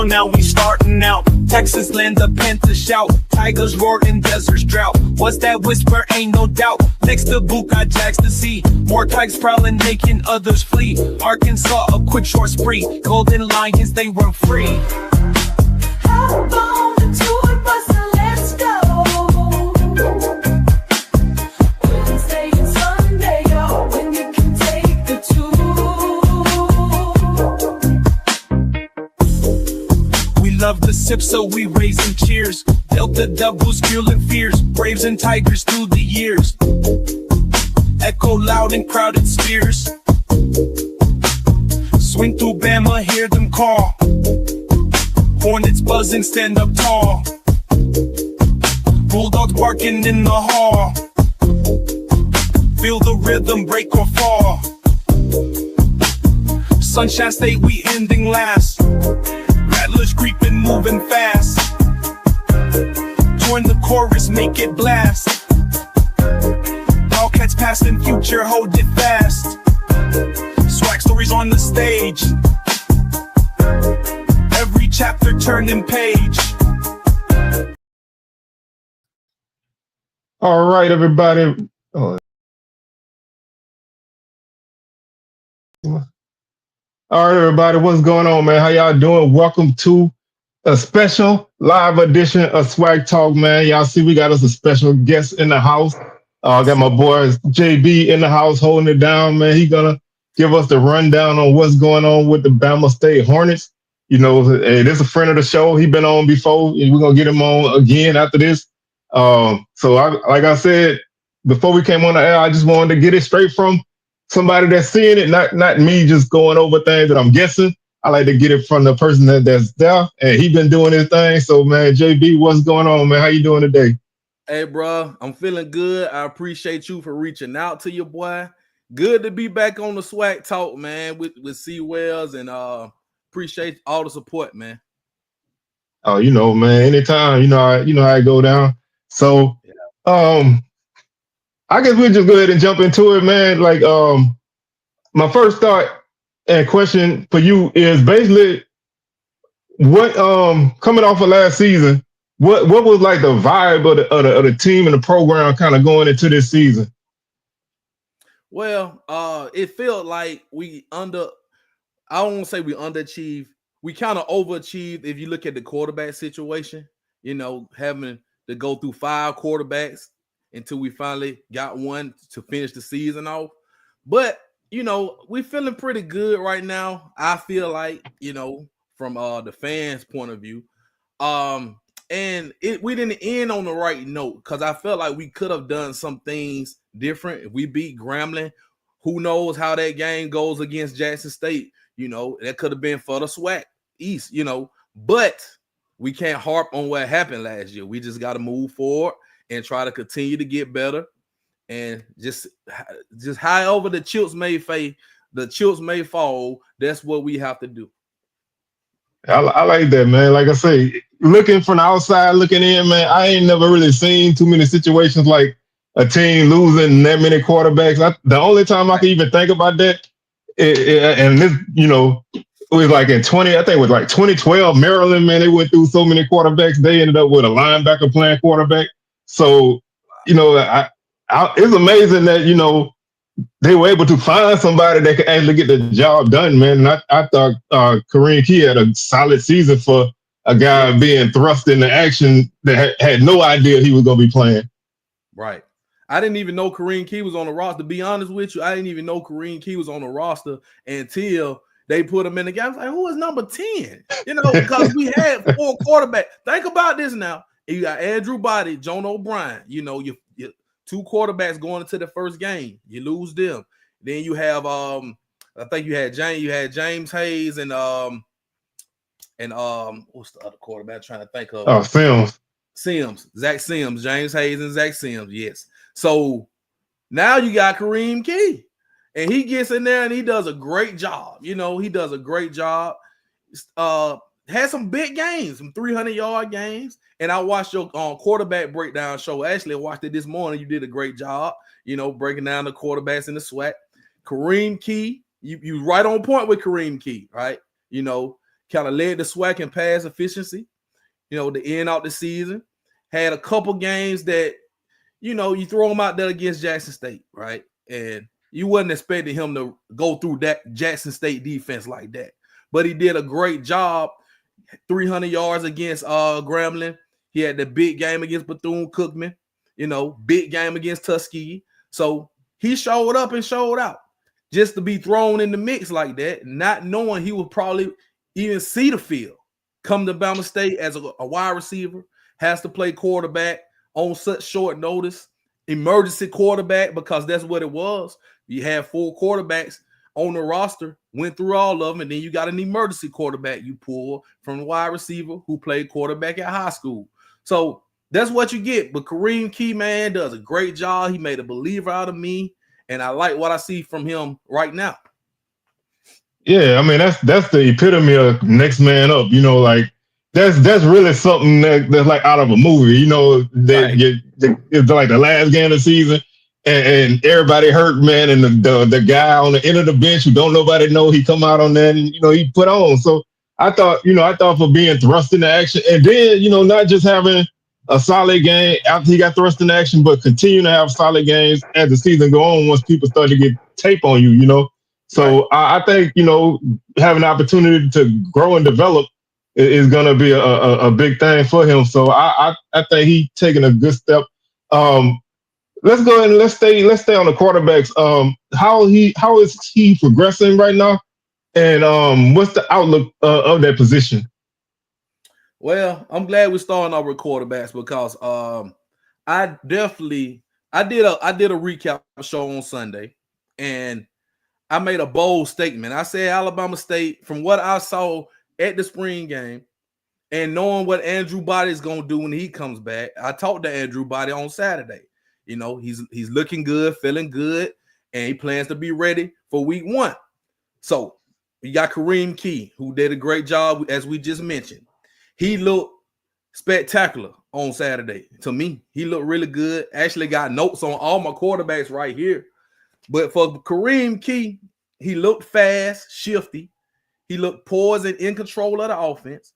football, now we starting out. Texas land, the Panthers shout. Tigers roar in deserts drought. What's that whisper? Ain't no doubt. Next to Boot got Jags to see. More tigers prowling, making others flee. Arkansas, a quick short spree. Golden Lions, they run free. Hop on the tour bus and let's go. Wednesday and Sunday, y'all, when you can take the tour. We love the sip, so we raising cheers. Delta doubles, fueling fears. Braves and Tigers through the years. Echo loud in crowded spheres. Swing through Bama, hear them call. Hornets buzzing, stand up tall. Bulldogs barking in the hall. Feel the rhythm break or fall. Sunshine State, we ending last. Rattlers creeping, moving fast. Join the chorus, make it blast. Wildcats past and future, hold it fast. Swag stories on the stage. Every chapter turning page. All right, everybody. All right, everybody. What's going on, man? How y'all doing? Welcome to a special live edition of Swag Talk, man. Y'all see we got us a special guest in the house. I got my boy JB in the house holding it down, man. He gonna give us the rundown on what's going on with the Alabama State Hornets. You know, hey, this is a friend of the show. He been on before, and we're gonna get him on again after this. Like I said before we came on the air, I just wanted to get it straight from somebody that's seeing it, not me just going over things that I'm guessing. I like to get it from the person that's there, and he been doing his thing. So, man, JB, what's going on, man? How you doing today? Hey, bro, I'm feeling good. I appreciate you for reaching out to your boy. Good to be back on the Swag Talk, man, with C. Wells, and appreciate all the support, man. Oh, you know, man, anytime, you know how it go down. So, I guess we'll just go ahead and jump into it, man. Like, my first thought and question for you is basically what coming off of last season, what was like the vibe of the team and the program kind of going into this season? Well, it felt like I don't want to say we underachieved. We kind of overachieved if you look at the quarterback situation, you know, having to go through 5 quarterbacks until we finally got one to finish the season off. But, you know, we're feeling pretty good right now. I feel like, you know, from the fans' point of view. And we didn't end on the right note because I felt like we could have done some things different. If we beat Grambling, who knows how that game goes against Jackson State? You know, that could have been for the SWAC East, you know. But we can't harp on what happened last year. We just got to move forward and try to continue to get better. And just however the chips may fall, that's what we have to do. I like that, man. Like I say, looking from the outside, looking in, man, I ain't never really seen too many situations like a team losing that many quarterbacks. The only time I can even think about that, and this, you know, it was like in 2012, Maryland, man, they went through so many quarterbacks. They ended up with a linebacker playing quarterback. So, you know, it's amazing that, you know, they were able to find somebody that could actually get the job done, man. And I thought Kareem Key had a solid season for a guy being thrust into action that had no idea he was going to be playing. Right. I didn't even know Kareem Key was on the roster. To be honest with you, I didn't even know Kareem Key was on the roster until they put him in the game. I was like, who is number 10? You know, because we had 4 quarterbacks. Think about this now. You got Andrew Body, John O'Brien. You know, you 2 quarterbacks going into the first game. You lose them. Then you have I think you had James Hayes and what's the other quarterback I'm trying to think of? Oh, Zach Sims, James Hayes and Zach Sims, yes. So now you got Kareem Key. And he gets in there and he does a great job. You know, he does a great job. Had some big games, some 300-yard games. And I watched your quarterback breakdown show. Actually, I watched it this morning. You did a great job, you know, breaking down the quarterbacks in the SWAC. Kareem Key, you right on point with Kareem Key, right? You know, kind of led the SWAC in pass efficiency, to end out the season. Had a couple games that, you throw him out there against Jackson State, right? And you wasn't expecting him to go through that Jackson State defense like that. But he did a great job. 300 yards against Grambling. He had the big game against Bethune-Cookman, big game against Tuskegee. So he showed up and showed out. Just to be thrown in the mix like that, not knowing he would probably even see the field. Come to Alabama State as a wide receiver, has to play quarterback on such short notice, emergency quarterback, because that's what it was. You had 4 quarterbacks on the roster, went through all of them, and then you got an emergency quarterback you pull from the wide receiver who played quarterback at high school. So that's what you get. But Kareem Key, man, does a great job. He made a believer out of me, and I like what I see from him right now. Yeah, I mean that's the epitome of next man up. Like that's really something that's like out of a movie. That it's like the last game of the season, and everybody hurt, man, and the guy on the end of the bench who don't nobody know, he come out on that, and he put on. So I thought for being thrust into action, and then not just having a solid game after he got thrust into action, but continue to have solid games as the season go on once people start to get tape on you. So right. I think, having an opportunity to grow and develop is going to be a big thing for him. So I think he's taking a good step. Let's go ahead and let's stay on the quarterbacks. How is he progressing right now? And what's the outlook of that position? Well, I'm glad we're starting our quarterbacks because I did a recap show on Sunday, and I made a bold statement. I said Alabama State, from what I saw at the spring game and knowing what Andrew Body is going to do when he comes back, I talked to Andrew Body on Saturday. He's looking good, feeling good, and he plans to be ready for week 1. So you got Kareem Key, who did a great job, as we just mentioned. He looked spectacular on Saturday. To me, he looked really good. Actually got notes on all my quarterbacks right here. But for Kareem Key, he looked fast, shifty. He looked poised and in control of the offense.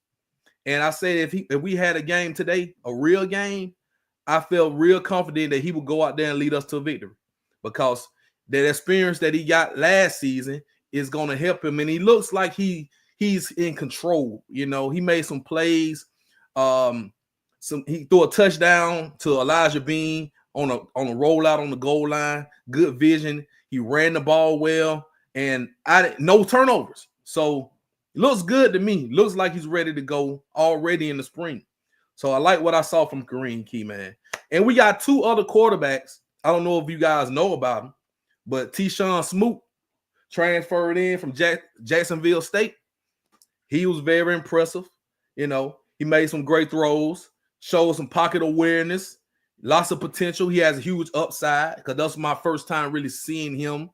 And I said if we had a game today, a real game, I felt real confident that he would go out there and lead us to victory, because that experience that he got last season is going to help him. And he looks like he's in control. He made some plays. He threw a touchdown to Elijah Bean on a rollout on the goal line. Good vision. He ran the ball well, and no turnovers. So it looks good to me. Looks like he's ready to go already in the spring. So I like what I saw from Kareem Key, man. And we got 2 other quarterbacks. I don't know if you guys know about them, but T-Shawn Smoot transferred in from Jacksonville State. He was very impressive. He made some great throws, showed some pocket awareness, lots of potential. He has a huge upside, because that's my first time really seeing him.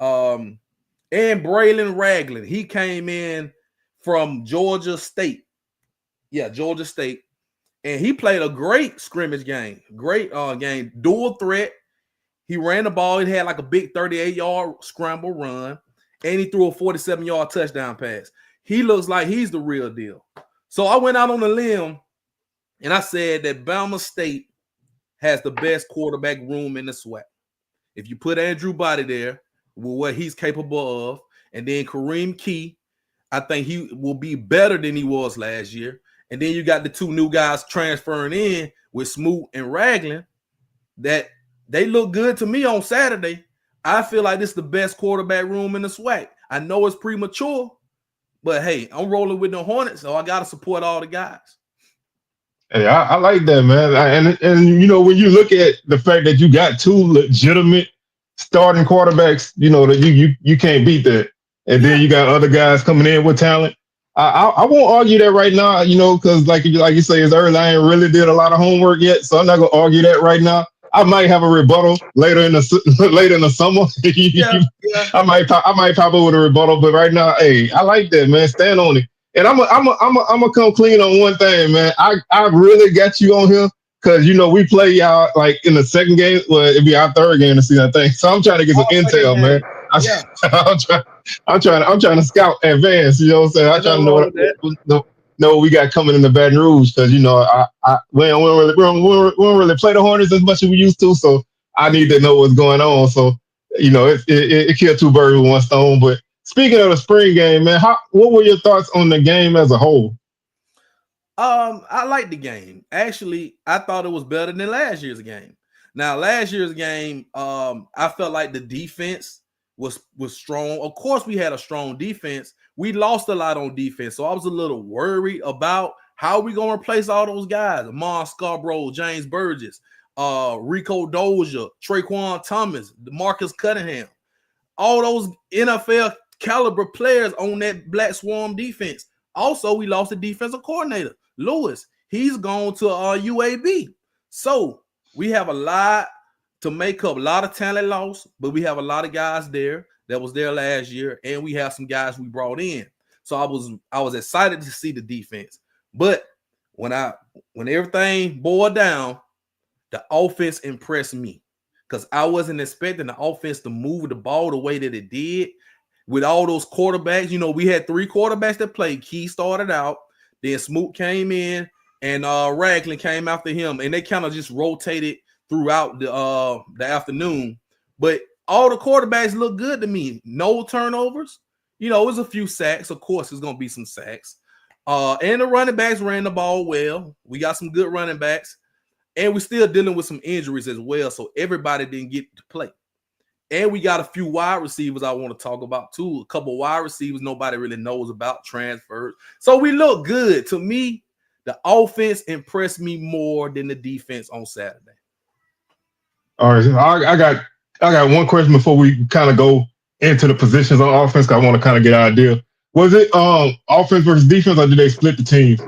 And Braylon Ragland, he came in from Georgia State. Yeah, Georgia State. And he played a great scrimmage game. Great game. Dual threat. He ran the ball. He had like a big 38-yard scramble run. And he threw a 47-yard touchdown pass. He looks like he's the real deal. So I went out on a limb, and I said that Alabama State has the best quarterback room in the SWAC. If you put Andrew Body there with what he's capable of, and then Kareem Key, I think he will be better than he was last year. And then you got the 2 new guys transferring in with Smoot and Ragland, that they look good to me on Saturday. I feel like this is the best quarterback room in the SWAC. I know it's premature, but hey, I'm rolling with the Hornets, so I got to support all the guys. Hey, I like that, man. And when you look at the fact that you got 2 legitimate starting quarterbacks, that you can't beat that. And then you got other guys coming in with talent. I won't argue that right now, because like you say, it's early. I ain't really did a lot of homework yet, so I'm not gonna argue that right now. I might have a rebuttal later in the summer. Yeah. I might pop up with a rebuttal, but right now, hey, I like that, man. Stand on it. And I'm gonna come clean on one thing, man. I really got you on here because we play y'all like in the second game. Well, it'd be our third game of the season, I think. So I'm trying to get some intel, man. Yeah, I'm trying, I'm trying to scout advance. You know what I'm saying? I'm there's trying nothing to know wrong with that. know what we got coming in the Baton Rouge because we don't really play the Hornets as much as we used to. So I need to know what's going on. So it killed two birds with one stone. But speaking of the spring game, man, what were your thoughts on the game as a whole? I like the game. Actually, I thought it was better than last year's game. Now, last year's game, I felt like the defense was strong. Of course, we had a strong defense. We lost a lot on defense, so I was a little worried about how we gonna replace all those guys: Amon Scarborough, James Burgess, Rico Dozier, Traquan Thomas, Marcus Cunningham, all those NFL caliber players on that Black Swarm defense. Also, we lost the defensive coordinator, Lewis. He's gone to UAB. So we have a lot to make up, a lot of talent lost, but we have a lot of guys there that was there last year, and we have some guys we brought in. So I was excited to see the defense. But when everything boiled down, the offense impressed me because I wasn't expecting the offense to move the ball the way that it did. With all those quarterbacks, we had 3 quarterbacks that played. Key started out, then Smoot came in, and Ragland came after him, and they kind of just rotated throughout the afternoon. But all the quarterbacks look good to me. No turnovers. It was a few sacks. Of course, there's gonna be some sacks. And the running backs ran the ball well. We got some good running backs, and we're still dealing with some injuries as well. So everybody didn't get to play. And we got a few wide receivers I want to talk about too. A couple of wide receivers nobody really knows about, transfers. So we look good. To me, the offense impressed me more than the defense on Saturday. All right, I got one question before we kind of go into the positions on offense. Cause I want to kind of get an idea. Was it offense versus defense, or did they split the teams?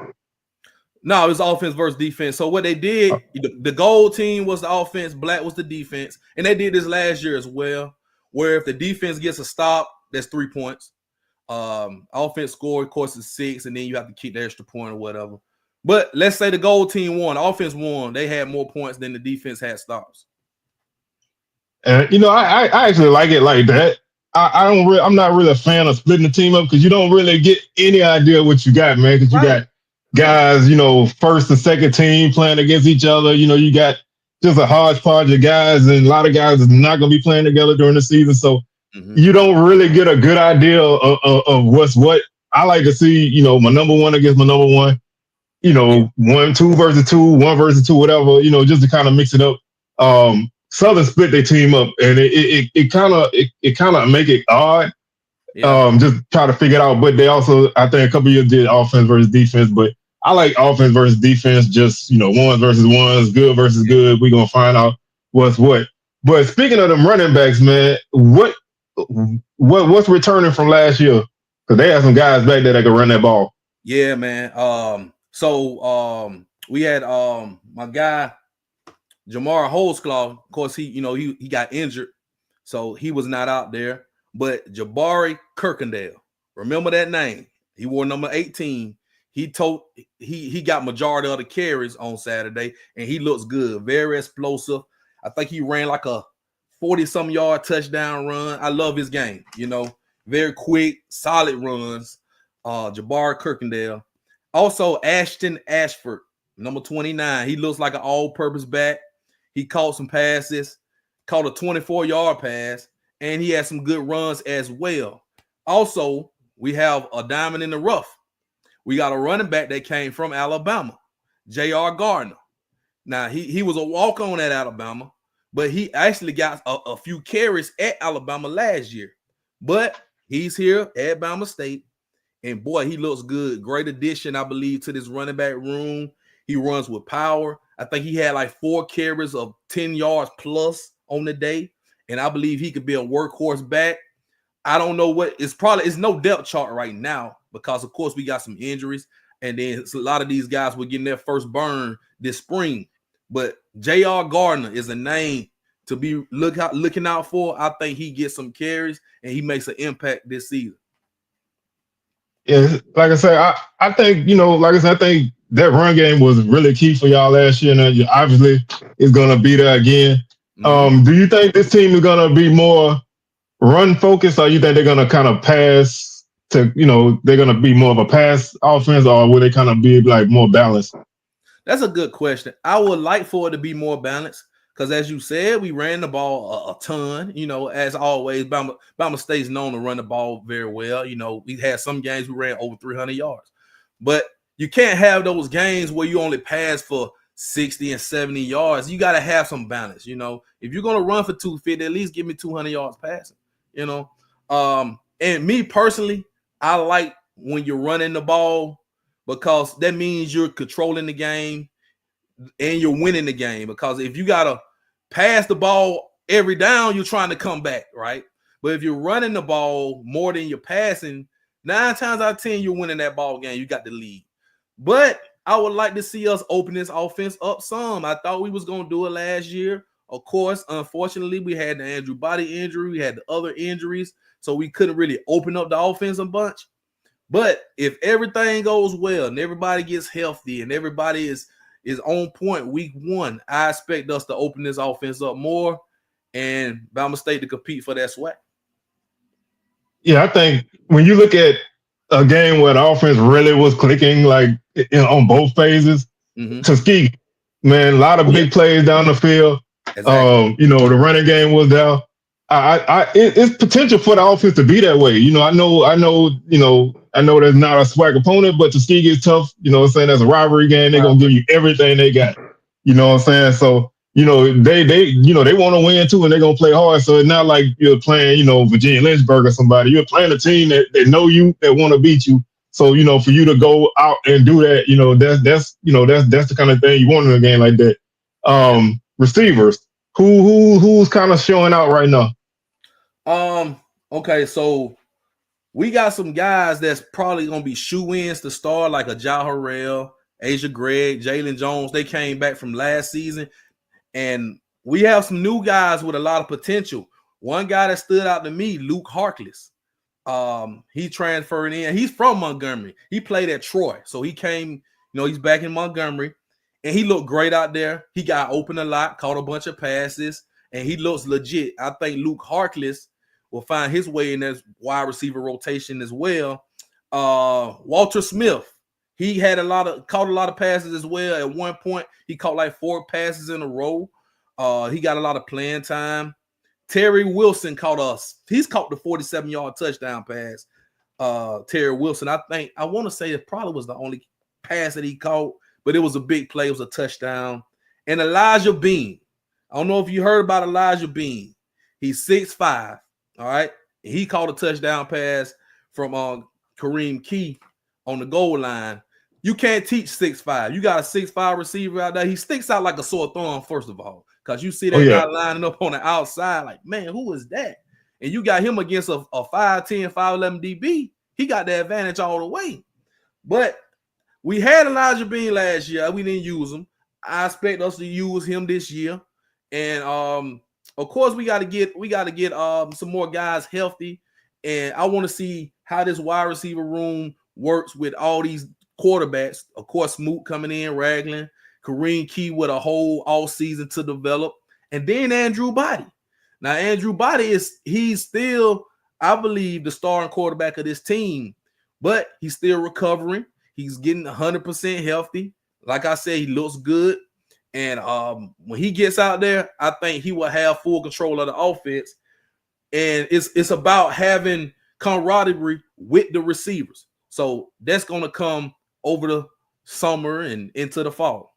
No, it was offense versus defense. So what they did, the gold team was the offense, black was the defense, and they did this last year as well. Where if the defense gets a stop, that's 3 points. Offense score, of course, is 6, and then you have to keep the extra point or whatever. But let's say the gold team won, the offense won. They had more points than the defense had stops. And I actually like it like that. I'm not really a fan of splitting the team up because you don't really get any idea what you got, man. Because you got guys, first and second team playing against each other. You got just a hodgepodge of guys, and a lot of guys is not going to be playing together during the season. So you don't really get a good idea of what's what. I like to see, my number one against my number one. 1, 2 versus 2, 1 versus 2, whatever. Just to kind of mix it up. Southern split their team up, and it kind of make it odd. Yeah. Just try to figure it out. But they also, I think, a couple of years did offense versus defense. But I like offense versus defense. Just ones versus ones, good versus good. We're gonna find out what's what. But speaking of them running backs, man, what's returning from last year? Because they had some guys back there that could run that ball. Yeah, man. We had my guy Jamar Holtzclaw. Of course, he got injured, so he was not out there. But Jabari Kirkendall, remember that name? He wore number 18. He got majority of the carries on Saturday, and he looks good, very explosive. I think he ran like a 40-some yard touchdown run. I love his game, very quick, solid runs. Jabari Kirkendall. Also, Ashton Ashford, number 29. He looks like an all-purpose back. He caught some passes, caught a 24-yard pass, and he had some good runs as well. Also, we have a diamond in the rough. We got a running back that came from Alabama, J.R. Gardner. Now, he was a walk-on at Alabama, but he actually got a few carries at Alabama last year. But he's here at Alabama State, and boy, he looks good. Great addition, I believe, to this running back room. He runs with power. I think he had like 4 carries of 10 yards plus on the day, and I believe he could be a workhorse back. I don't know it's no depth chart right now because, of course, we got some injuries, and then a lot of these guys were getting their first burn this spring. But J.R. Gardner is a name to be looking out for. I think he gets some carries, and he makes an impact this season. Yeah, like I said, I think, I think that run game was really key for y'all last year, and obviously it's going to be there again. Do you think this team is going to be more run focused, or you think they're gonna kind of pass to, they're gonna be more of a pass offense, or will they kind of be like more balanced? That's a good question. I would like for it to be more balanced because, as you said, we ran the ball a ton. As always, Bama State's known to run the ball very well. We had some games we ran over 300 yards, but you can't have those games where you only pass for 60 and 70 yards. You got to have some balance. If you're gonna run for 250, at least give me 200 yards passing. And me personally, I like when you're running the ball, because that means you're controlling the game and you're winning the game. Because if you got to pass the ball every down, you're trying to come back, right? But if you're running the ball more than you're passing, 9 times out of 10, you're winning that ball game. You got the lead. But I would like to see us open this offense up some. I thought we was going to do it last year. Of course, unfortunately, we had the Andrew Body injury. We had the other injuries, so we couldn't really open up the offense a bunch. But if everything goes well and everybody gets healthy and everybody is on point week 1, I expect us to open this offense up more and Bama State to compete for that swag. Yeah, I think when you look at a game where the offense really was clicking, like on both phases, Tuskegee, man, a lot of big plays down the field. Exactly. The running game was there. It's potential for the offense to be that way. I know there's not a swag opponent, but Tuskegee is tough. Saying that's a rivalry game. They're gonna give you everything they got. You know what I'm saying? So, they want to win too, and they're gonna play hard. So it's not like you're playing, Virginia Lynchburg or somebody. You're playing a team that know you, that want to beat you. So, for you to go out and do that, that's the kind of thing you want in a game like that. Receivers, who's kind of showing out right now? Okay, so we got some guys that's probably gonna be shoe-ins to start, like a Ja Harrell, Asia Gregg, Jalen Jones. They came back from last season, and we have some new guys with a lot of potential. One guy that stood out to me, Luke Harkless. He transferred in. He's from Montgomery. He played at Troy, so he came. He's back in Montgomery, and he looked great out there. He got open a lot, caught a bunch of passes, and he looks legit. I think Luke Harkless will find his way in that wide receiver rotation as well. Walter Smith, he had caught a lot of passes as well. At one point, he caught like 4 passes in a row. He got a lot of playing time. Terry Wilson he's caught the 47-yard touchdown pass. Terry Wilson, I want to say it probably was the only pass that he caught, but it was a big play. It was a touchdown. And Elijah Bean, I don't know if you heard about Elijah Bean. He's 6'5". All right. He caught a touchdown pass from Kareem Key on the goal line. You can't teach 6'5". You got a 6'5" receiver out there. He sticks out like a sore thumb, first of all, because you see that guy lining up on the outside like, man, who is that? And you got him against a 5'10", 5'11" DB. He got the advantage all the way. But we had Elijah Bean last year. We didn't use him. I expect us to use him this year. And of course, we got to get some more guys healthy, and I want to see how this wide receiver room works with all these quarterbacks. Of course, Smoot coming in, Ragland, Kareem Key with a whole all season to develop, and then Andrew Body. Now, Andrew Body he's still, I believe, the starting quarterback of this team, but he's still recovering. He's getting 100% healthy. Like I said, he looks good. And when he gets out there, I think he will have full control of the offense. And it's about having camaraderie with the receivers. So that's going to come over the summer and into the fall.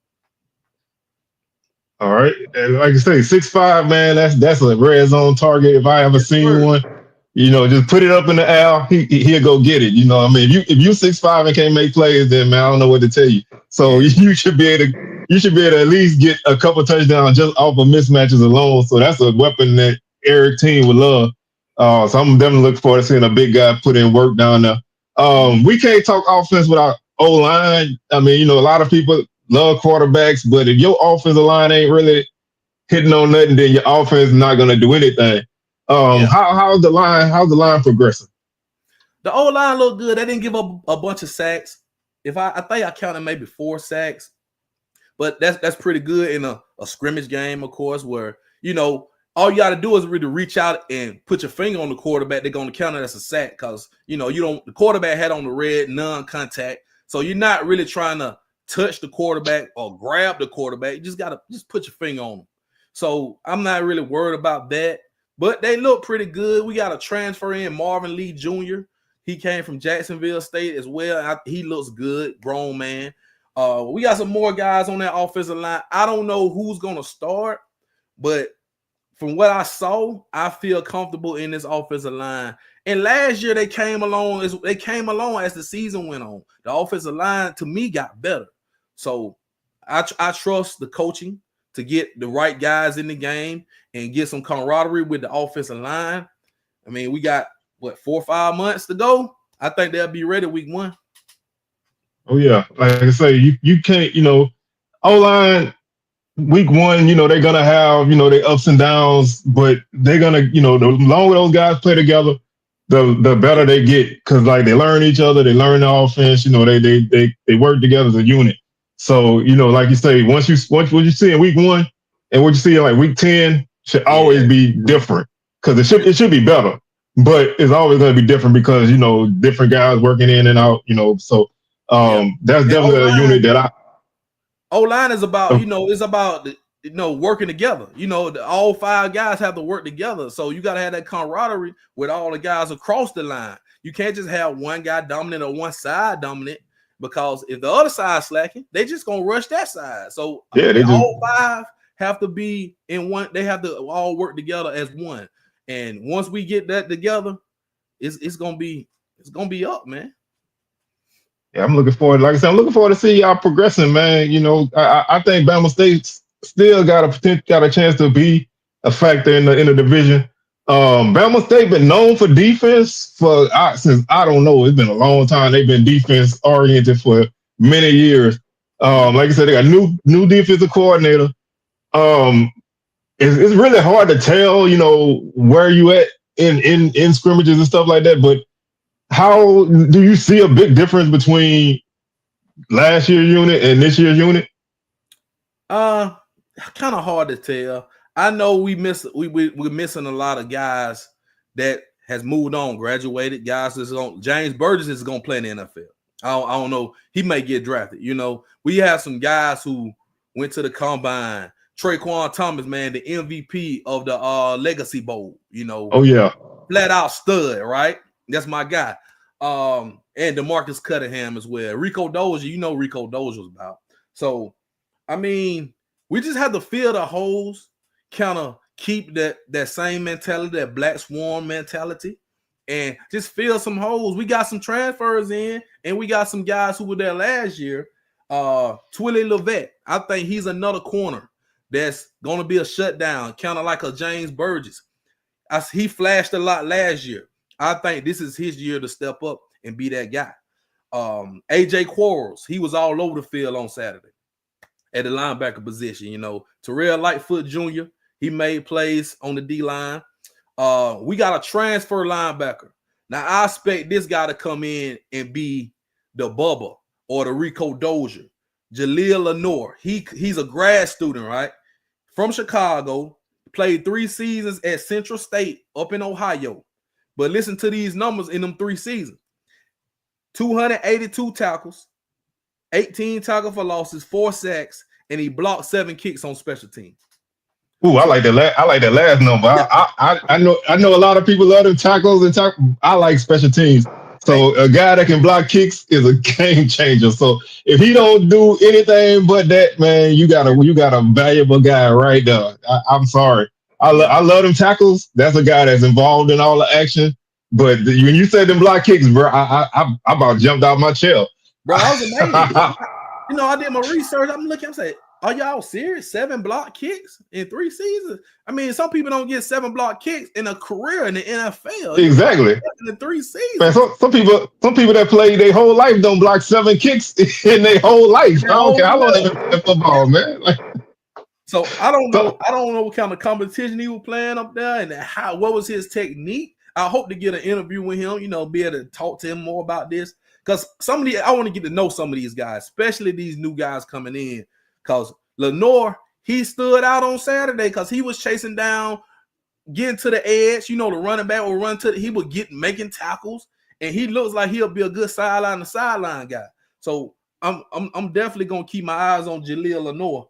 All right. And like I say, 6'5", man, that's a red zone target if I ever seen one. Just put it up in the air, he'll go get it. You know what I mean? If you 6'5" and can't make plays, then man, I don't know what to tell you. So you should be able to at least get a couple touchdowns just off of mismatches alone. So that's a weapon that Eric team would love. So I'm definitely looking forward to seeing a big guy put in work down there. We can't talk offense without O-line. I mean, a lot of people love quarterbacks, but if your offensive line ain't really hitting on nothing, then your offense is not going to do anything. How's the line progressing? The O-line looked good. They didn't give up a bunch of sacks. I think I counted maybe 4 sacks, but that's pretty good in a scrimmage game, of course, where all you got to do is really reach out and put your finger on the quarterback. They're going to count it as a sack because, the quarterback had on the red non-contact. So you're not really trying to touch the quarterback or grab the quarterback. You just got to put your finger on them. So I'm not really worried about that. But they look pretty good. We got a transfer in, Marvin Lee Jr. He came from Jacksonville State as well. He looks good, grown man. We got some more guys on that offensive line. I don't know who's going to start, but from what I saw, I feel comfortable in this offensive line. And last year they came along as the season went on. The offensive line to me got better. So I trust the coaching to get the right guys in the game and get some camaraderie with the offensive line. I mean, we got 4 or 5 months to go. I think they'll be ready week 1. Oh yeah, like I say, you can't, O-line week 1, they're gonna have, their ups and downs, but they're gonna, the longer those guys play together, the better they get, because like they learn each other, they learn the offense, they work together as a unit. So, like you say, what you see in week 1 and what you see in like week 10 should always be different, because it should be better, but it's always going to be different because, different guys working in and out, so that's definitely a unit that O-line is about, it's about, working together. All 5 guys have to work together. So you got to have that camaraderie with all the guys across the line. You can't just have one guy dominant or one side dominant, because if the other side's slacking, they just going to rush that side. So all 5 have to be in one. They have to all work together as one. And once we get that together, it's going to be up, man. Yeah, I'm looking forward. Like I said, I'm looking forward to see y'all progressing, man. I think Bama State still got a chance to be a factor in the division. Bama State been known for defense since I don't know. It's been a long time. They've been defense oriented for many years. Like I said, they got new defensive coordinator. It's really hard to tell, where you at in scrimmages and stuff like that, but how do you see a big difference between last year's unit and this year's unit? Kind of hard to tell. I know we're missing a lot of guys that has moved on, graduated guys. James Burgess is going to play in the NFL. I don't know. He may get drafted. We have some guys who went to the combine. Traquan Thomas, man, the MVP of the Legacy Bowl. Oh yeah, flat out stud, right? That's my guy. And DeMarcus Cunningham as well. Rico Dozier, Rico Dozier's about. So, I mean, we just have to fill the holes, kind of keep that same mentality, that Black Swan mentality, and just fill some holes. We got some transfers in, and we got some guys who were there last year. Twilly Levette, I think he's another corner that's going to be a shutdown, kind of like a James Burgess. He flashed a lot last year. I think this is his year to step up and be that guy. AJ Quarles, he was all over the field on Saturday at the linebacker position. Terrell Lightfoot Jr., he made plays on the D-line. We got a transfer linebacker. Now, I expect this guy to come in and be the Bubba or the Rico Dozier. Jaleel Lenore, he's a grad student, right? From Chicago, played 3 seasons at Central State up in Ohio. But listen to these numbers in them 3 seasons. 282 tackles, 18 tackle for losses, 4 sacks, and he blocked 7 kicks on special teams. Ooh, I like that last number. I know a lot of people love them tackles and I like special teams. So a guy that can block kicks is a game changer. So if he don't do anything but that, man, you got a valuable guy right there. I'm sorry. I love them tackles. That's a guy that's involved in all the action. But when you said them block kicks, bro, I about jumped out my chair. Bro, I was amazing. I did my research. I'm looking. I'm saying, are y'all serious? 7 block kicks in 3 seasons? I mean, some people don't get 7 block kicks in a career in the NFL. Exactly. In 3 seasons. Man, some people that play their whole life don't block 7 kicks in their whole life. I don't care how long they play football, man. So I don't know. I don't know what kind of competition he was playing up there and what was his technique. I hope to get an interview with him, be able to talk to him more about this. Because I want to get to know some of these guys, especially these new guys coming in. Because Lenore, he stood out on Saturday because he was chasing down getting to the edge. The running back will run he will get making tackles, and he looks like he'll be a good sideline to sideline guy. So I'm definitely gonna keep my eyes on Jaleel Lenore,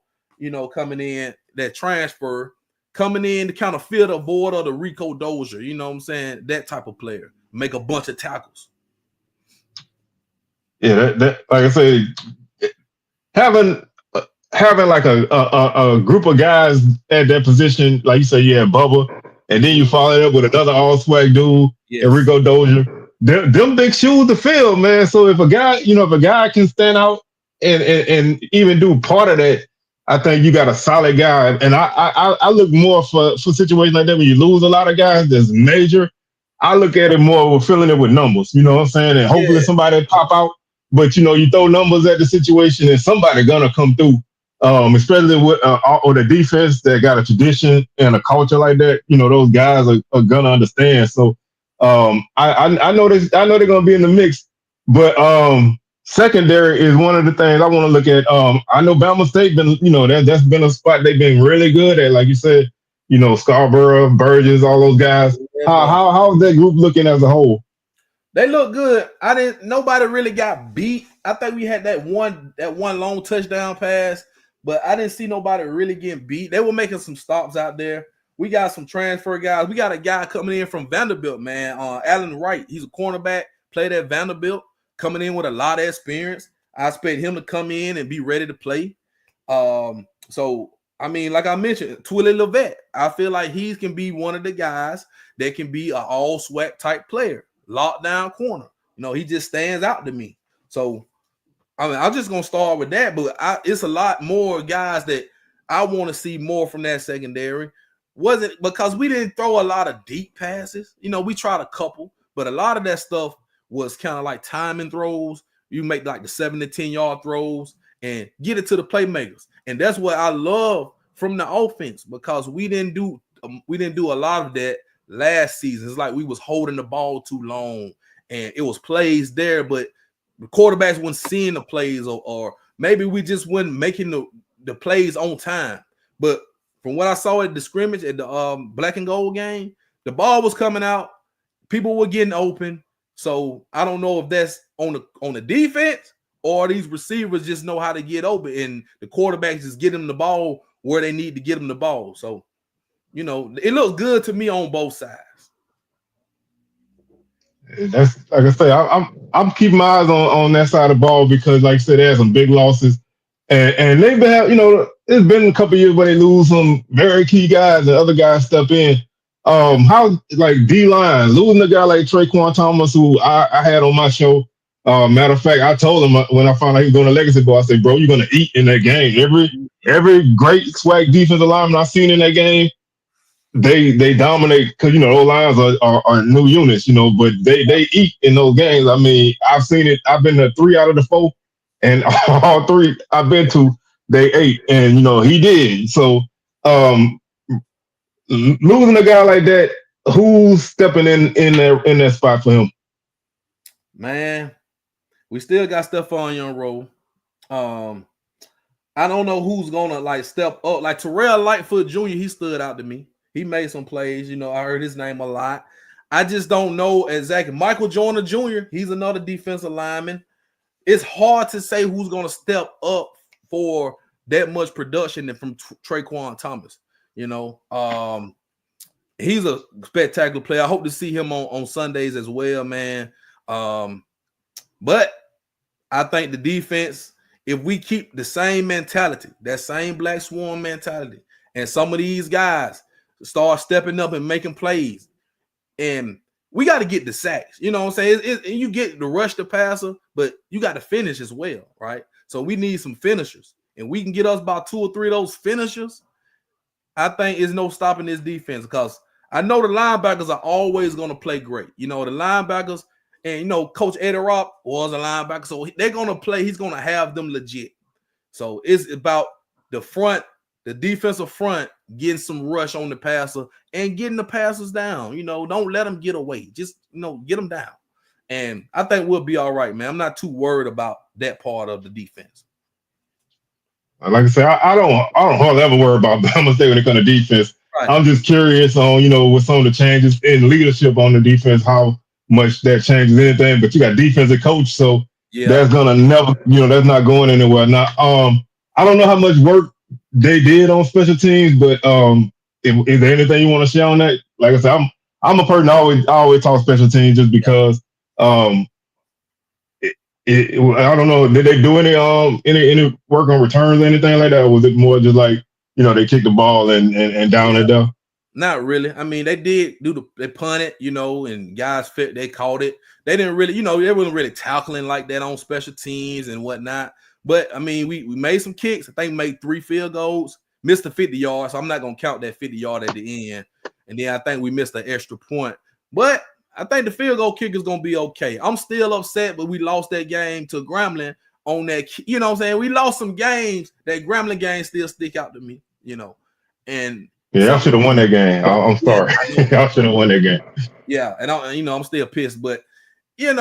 coming in, that transfer, coming in to kind of fill the void of the Rico Dozier, you know what I'm saying? That type of player. Make a bunch of tackles. Yeah, that like I say, having like a group of guys at that position, like you say, yeah, Bubba, and then you follow it up with another all swag dude, Yes. Enrico Dozier. Them big shoes to fill, man. So if a guy can stand out and even do part of that, I think you got a solid guy. And I look more for situations like that when you lose a lot of guys that's major. I look at it more with filling it with numbers. You know what I'm saying? And hopefully somebody pop out. But you throw numbers at the situation and somebody gonna come through. Especially with or the defense that got a tradition and a culture like that. Those guys are gonna understand. So I know they're gonna be in the mix. But secondary is one of the things I want to look at. I know Alabama State been, that's been a spot they've been really good at, like you said, Scarborough, Burgess, all those guys. How's that group looking as a whole? They look good. Nobody really got beat. I think we had that one long touchdown pass, but I didn't see nobody really getting beat. They were making some stops out there. We got some transfer guys. We got a guy coming in from Vanderbilt, man. Allen Wright. He's a cornerback, played at Vanderbilt, coming in with a lot of experience. I expect him to come in and be ready to play. So, I mean, like I mentioned, Twilly Levette, I feel like he can be one of the guys that can be an all-SWAC type player, lockdown corner. He just stands out to me. So, I mean, I'm just going to start with that, but it's a lot more guys that I want to see more from that secondary. Wasn't because we didn't throw a lot of deep passes. We tried a couple, but a lot of that stuff was kind of like timing throws. You make like the 7 to 10 yard throws and get it to the playmakers. And that's what I love from the offense, because we didn't do a lot of that last season. It's like we was holding the ball too long and it was plays there, but the quarterbacks weren't seeing the plays, or maybe we just weren't making the plays on time. But from what I saw at the scrimmage at the black and gold game, the ball was coming out. People were getting open. So I don't know if that's on the defense or these receivers just know how to get open and the quarterbacks just get them the ball where they need to get them the ball. So, it looks good to me on both sides. That's like I say, I'm keeping my eyes on that side of the ball because, like I said, they had some big losses, and they've been, it's been a couple of years where they lose some very key guys and other guys step in. How like D-line losing a guy like Traquan Thomas, who I had on my show. Matter of fact, I told him when I found out he was going to Legacy Bowl, I said, bro, you're going to eat in that game. Every great SWAC defensive lineman I've seen in that game, they dominate because those lines are new units, but they eat in those games. I mean, I've seen it. I've been to 3 out of the 4, and all 3 I've been to, they ate, and he did. So losing a guy like that, who's stepping in that spot for him? Man, we still got Stephon Young. I don't know who's gonna like step up. Like Terrell Lightfoot Jr., he stood out to me. He made some plays. I heard his name a lot. I just don't know exactly. Michael Joyner Jr., he's another defensive lineman. It's hard to say who's gonna step up for that much production than from Traquan Thomas. He's a spectacular player. I hope to see him on Sundays as well, man. But I think the defense, if we keep the same mentality, that same Black Swan mentality, and some of these guys start stepping up and making plays, and we got to get the sacks. You know what I'm saying? You get the rush the passer, but you got to finish as well, right? So we need some finishers, and we can get us about 2 or 3 of those finishers. I think there's no stopping this defense because I know the linebackers are always going to play great. The linebackers, and Coach Eddie Robb was a linebacker, so they're going to play. He's going to have them legit. So it's about the front, the defensive front, getting some rush on the passer and getting the passers down. Don't let them get away. Just get them down. And I think we'll be all right, man. I'm not too worried about that part of the defense. Like I said, I don't hardly ever worry about Alabama State when it comes to defense. Right. I'm just curious on, with some of the changes in leadership on the defense, how much that changes anything. But you got defensive coach, so Yeah. that's gonna never, that's not going anywhere. Now, I don't know how much work they did on special teams, but is there anything you want to share on that? Like I said, I'm a person I always talk special teams just because I don't know. Did they do any work on returns or anything like that? Or was it more just like they kicked the ball and down and down? Not really. I mean, they did they punted, and guys fit. They caught it. They didn't really, they wasn't really tackling like that on special teams and whatnot. But I mean, we made some kicks. I think we made 3 field goals, missed the 50 yards. So I'm not gonna count that 50 yard at the end. And then I think we missed an extra point. But I think the field goal kick is gonna be okay. I'm still upset, but we lost that game to Grambling on that. You know what I'm saying? We lost some games. That Grambling game still stick out to me. And yeah, y'all should have won that game. I'm sorry, y'all should have won that game. Yeah, and I'm still pissed, but you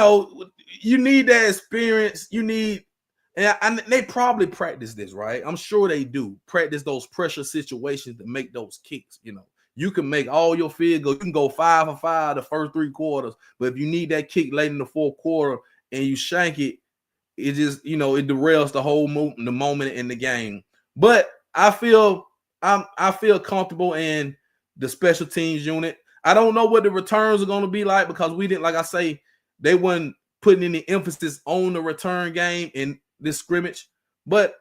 need that experience. You need, and they probably practice this, right? I'm sure they do practice those pressure situations to make those kicks. You can make all your field goals. You can go 5 for 5 the first 3 quarters, but if you need that kick late in the 4th quarter and you shank it, it just it derails the whole the moment in the game. But I feel comfortable in the special teams unit. I don't know what the returns are going to be like because we didn't, like I say, they weren't putting any emphasis on the return game in this scrimmage. But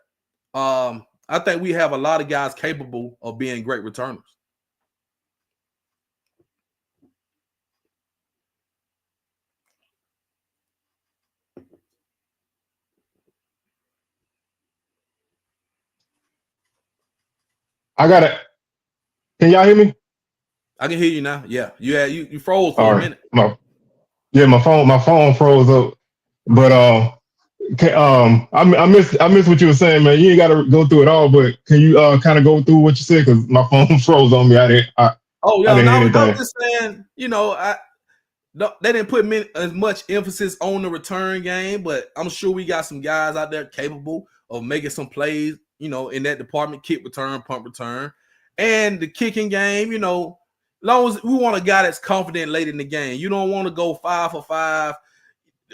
I think we have a lot of guys capable of being great returners. I got it. Can y'all hear me? I can hear you now. Yeah, you froze for All a right. minute. My phone froze up. But I missed what you were saying, man. You ain't got to go through it all, but can you kind of go through what you said because my phone froze on me. I didn't hear anything. I was just saying, they didn't put as much emphasis on the return game, but I'm sure we got some guys out there capable of making some plays, in that department, kick return, punt return, and the kicking game, as long as we want a guy that's confident late in the game. You don't want to go 5 for 5,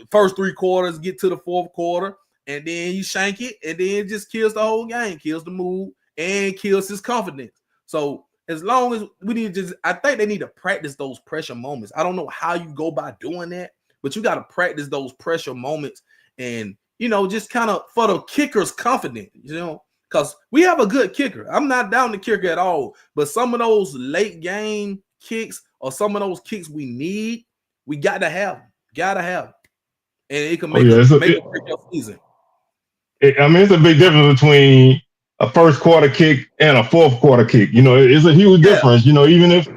first 3 quarters, get to the 4th quarter, and then you shank it, and then it just kills the whole game, kills the mood, and kills his confidence. So as long as I think they need to practice those pressure moments. I don't know how you go by doing that, but you got to practice those pressure moments and, just kind of for the kicker's confidence, because we have a good kicker. I'm not down the kicker at all, but some of those late game kicks or some of those kicks we need, we got to have them. And it can make a season. It's a big difference between a first quarter kick and a 4th quarter kick. It's a huge difference. Even if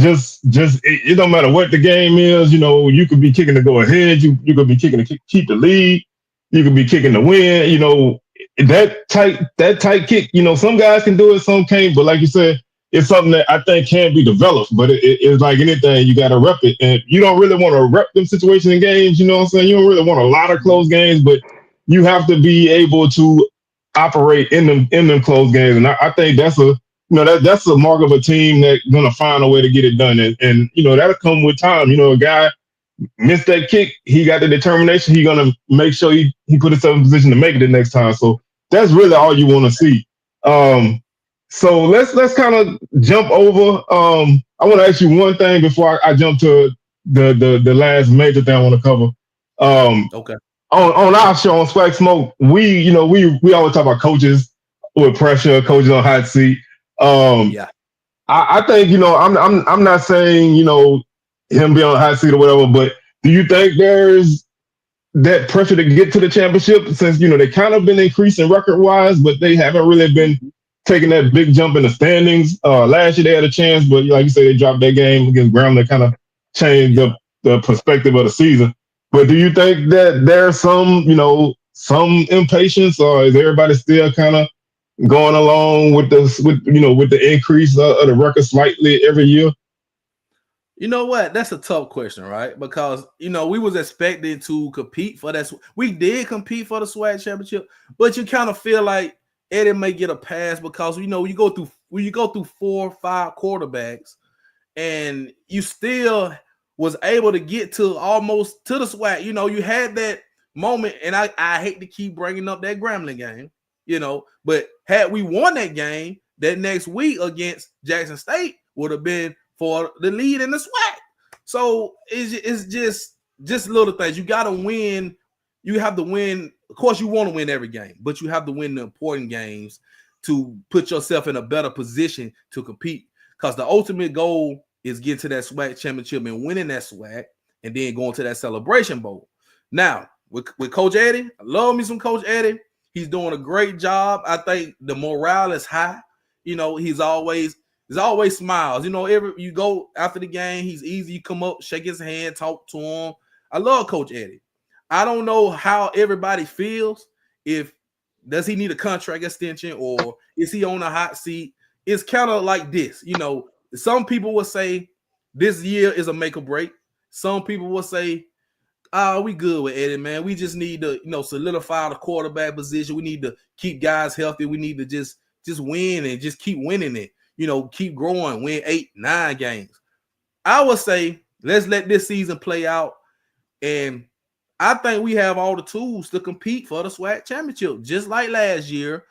just it don't matter what the game is. You could be kicking to go ahead. You could be kicking to keep the lead. You could be kicking to win. That tight kick. Some guys can do it, some can't. But like you said, it's something that I think can be developed. But it's like anything, you got to rep it, and you don't really want to rep them situations in games. You know what I'm saying? You don't really want a lot of close games, but you have to be able to operate in them close games, and I think that's that's a mark of a team that's gonna find a way to get it done, and that'll come with time. A guy missed that kick, he got the determination. He's gonna make sure he put himself in position to make it the next time. So that's really all you want to see. So let's kind of jump over. I want to ask you one thing before I jump to the last major thing I want to cover. Okay. On our show on Swag Smoke, we always talk about coaches with pressure, coaches on hot seat. I think I'm not saying him being on the hot seat or whatever, but do you think there's that pressure to get to the championship since they kind of been increasing record wise, but they haven't really been taking that big jump in the standings? Last year they had a chance, but like you say, they dropped that game against Graham that kind of changed the perspective of the season. But do you think that there's some impatience, or is everybody still kind of going along with the increase of the record slightly every year? You know what? That's a tough question, right? Because we was expected to compete for that. We did compete for the SWAC championship, but you kind of feel like Eddie may get a pass because you go through when you go through 4 or 5 quarterbacks, and you still was able to get to almost to the SWAC. You know, you had that moment, and I hate to keep bringing up that Grambling game, you know, but had we won that game, that next week against Jackson State would have been for the lead in the SWAC. So it's just little things. You got to win. You have to win. Of course, you want to win every game, but you have to win the important games to put yourself in a better position to compete. Because the ultimate goal is get to that SWAC championship and winning that SWAC, and then going to that Celebration Bowl. Now, with Coach Eddie, I love me some Coach Eddie. He's doing a great job. I think the morale is high. You know, he's always smiles. You know, you go after the game, he's easy. You come up, shake his hand, talk to him. I love Coach Eddie. I don't know how everybody feels. Does he need a contract extension, or is he on a hot seat? It's kind of like this, you know. Some people will say this year is a make or break. Some people will say, we good with Eddie, man. We just need to, you know, solidify the quarterback position. We need to keep guys healthy. We need to just win and just keep winning it. You know, keep growing, win 8, 9 games. I would say let's let this season play out, and I think we have all the tools to compete for the SWAC championship, just like last year.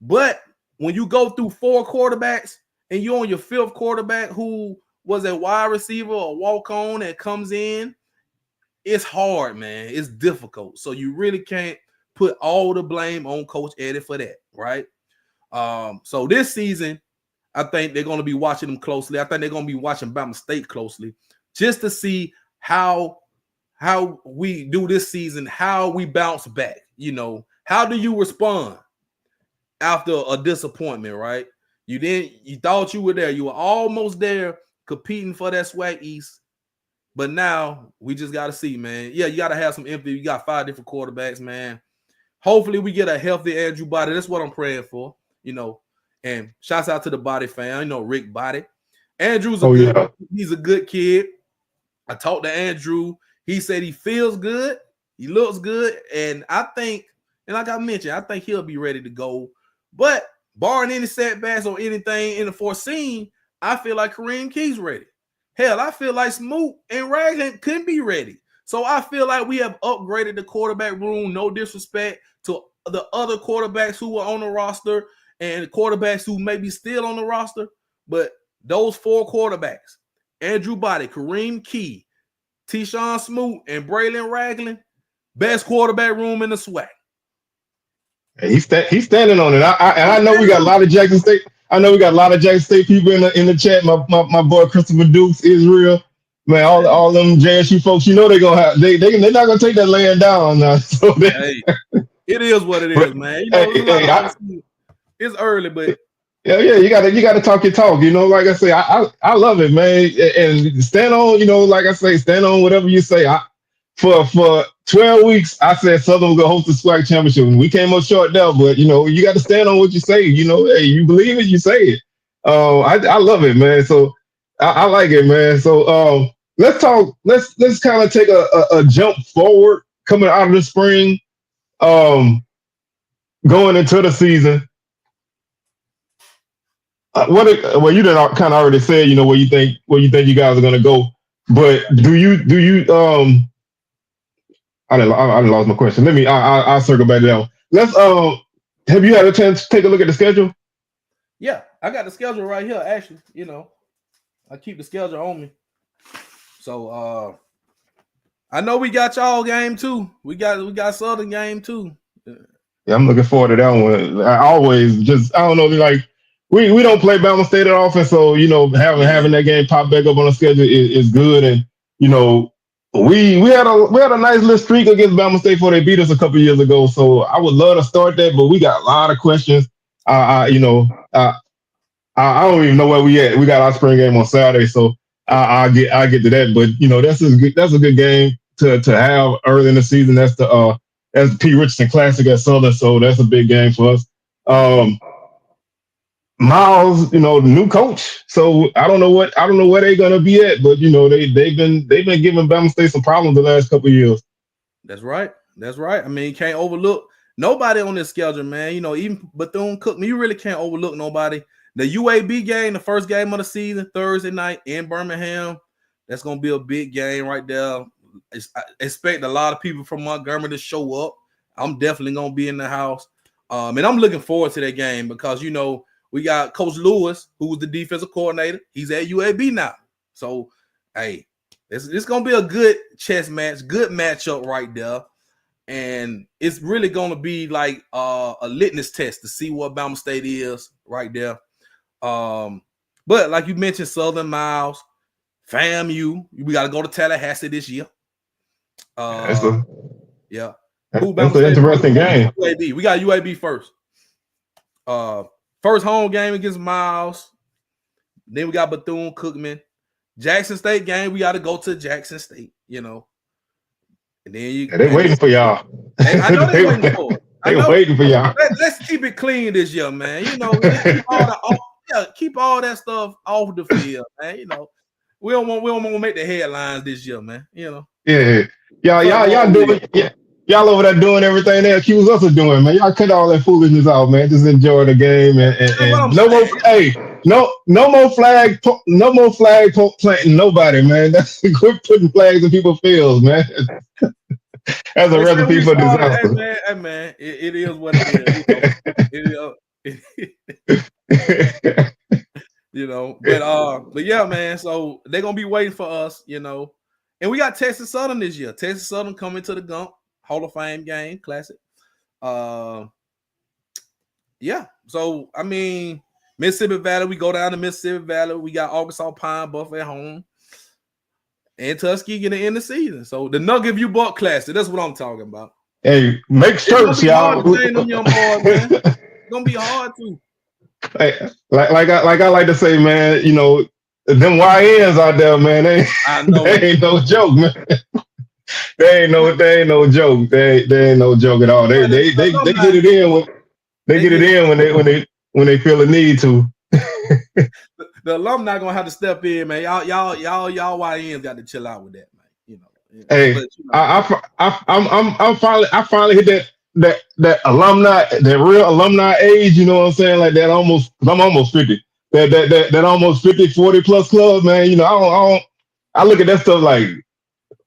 But when you go through 4 quarterbacks and you're on your 5th quarterback who was a wide receiver or walk-on that comes in, it's hard, man. It's difficult. So you really can't put all the blame on Coach Eddie for that, right? So this season, I think they're going to be watching them closely. I think they're going to be watching Alabama State closely just to see how we do this season, how we bounce back. You know, how do you respond after a disappointment, right? You thought you were there. You were almost there competing for that SWAC East. But now we just got to see, man. Yeah, you got to have some empathy. You got 5 different quarterbacks, man. Hopefully we get a healthy Andrew Body. That's what I'm praying for, you know. And shouts out to the Body fan, you know, Rick Body. Andrew's he's a good kid. I talked to Andrew. He said he feels good. He looks good. And I think, and like I mentioned, I think he'll be ready to go. But barring any setbacks or anything in the foreseen, I feel like Kareem Key's ready. Hell, I feel like Smoot and Raglan couldn't be ready. So I feel like we have upgraded the quarterback room. No disrespect to the other quarterbacks who were on the roster and quarterbacks who may be still on the roster. But those 4 quarterbacks, Andrew Body, Kareem Key, T-Shawn Smoot, and Braylon Raglan, best quarterback room in the SWAC. He's standing on it. I know we got a lot of Jackson State. I know we got a lot of Jackson State people in the chat. My boy Christopher Dukes, Israel, man, all them JSU folks. You know they're not gonna take that laying down now. So hey, it is what it is, man. You know, it's early, but yeah, you gotta talk your talk. You know, like I say, I love it, man, and stand on. You know, like I say, stand on whatever you say. For 12 weeks, I said Southern was gonna host the SWAC championship. We came up short there, but you know, you got to stand on what you say. You know, hey, you believe it, you say it. I love it, man. So I like it, man. So let's talk. Let's kind of take a jump forward coming out of the spring, going into the season. Well, you done kind of already said, you know, where you think you guys are gonna go, but do you I lost my question. I'll circle back down. Let's have you had a chance to take a look at the schedule? Yeah, I got the schedule right here. Actually, you know, I keep the schedule on me. So I know we got y'all game too. We got Southern game too. Yeah, I'm looking forward to that one. I don't know, like we don't play Alabama State that often, so you know, having that game pop back up on the schedule is good. And you know, we had a nice little streak against Alabama State before they beat us a couple years ago. So I would love to start that, but we got a lot of questions. I don't even know where we at. We got our spring game on Saturday, so I'll get to that. But you know, that's a good game to have early in the season. That's the P. Richardson Classic at Southern, so that's a big game for us. Miles, you know, the new coach. So I don't know where they're gonna be at, but you know, they've been giving Bama State some problems the last couple of years. That's right. I mean, you can't overlook nobody on this schedule, man. You know, even Bethune-Cookman, you really can't overlook nobody. The UAB game, the first game of the season, Thursday night in Birmingham. That's gonna be a big game right there. I expect a lot of people from Montgomery to show up. I'm definitely gonna be in the house, and I'm looking forward to that game because we got Coach Lewis, who's the defensive coordinator. He's at UAB now, so hey, it's gonna be a good chess match, good matchup right there, and it's really gonna be like a litmus test to see what Alabama State is right there. But like you mentioned, Southern Miles, FAMU, we got to go to Tallahassee this year. Yeah. That's an interesting game. UAB. We got UAB first. First home game against Miles. Then we got Bethune-Cookman. Jackson State game, we got to go to Jackson State, And then they're waiting for y'all. I know they're waiting for it. They're waiting for y'all. Let's keep it clean this year, man. Keep all that stuff off the field, man. We don't want to make the headlines this year, man. Yeah. Y'all doing y'all over there doing everything they accuse us of doing, man. Y'all cut all that foolishness out, man. Just enjoy the game and no more flag planting nobody, man. Quit putting flags in people's fields, man. That's a recipe for disaster. Hey man, it is what it is. But yeah, man. So they're gonna be waiting for us, And we got Texas Southern this year. Texas Southern coming to the Gump Hall of Fame game, classic. Yeah. So I mean, Mississippi Valley, we go down to Mississippi Valley. We got Arkansas Pine Bluff at home. And Tuskegee in the end of the season. So the Nugget View Buck Classic, that's what I'm talking about. Hey, make shirts, y'all. It's gonna be hard to. Hey, like I like to say, man, them YNs out there, man, they ain't no joke, man. They ain't no joke. They ain't no joke at all. They get it in when they feel the need to. The alumni gonna have to step in, man. Y'all YNs got to chill out with that, man. Hey, I finally hit that alumni, that real alumni age. You know what I'm saying? Like that almost. I'm almost 50. That almost 50, 40 plus club, man. I look at that stuff like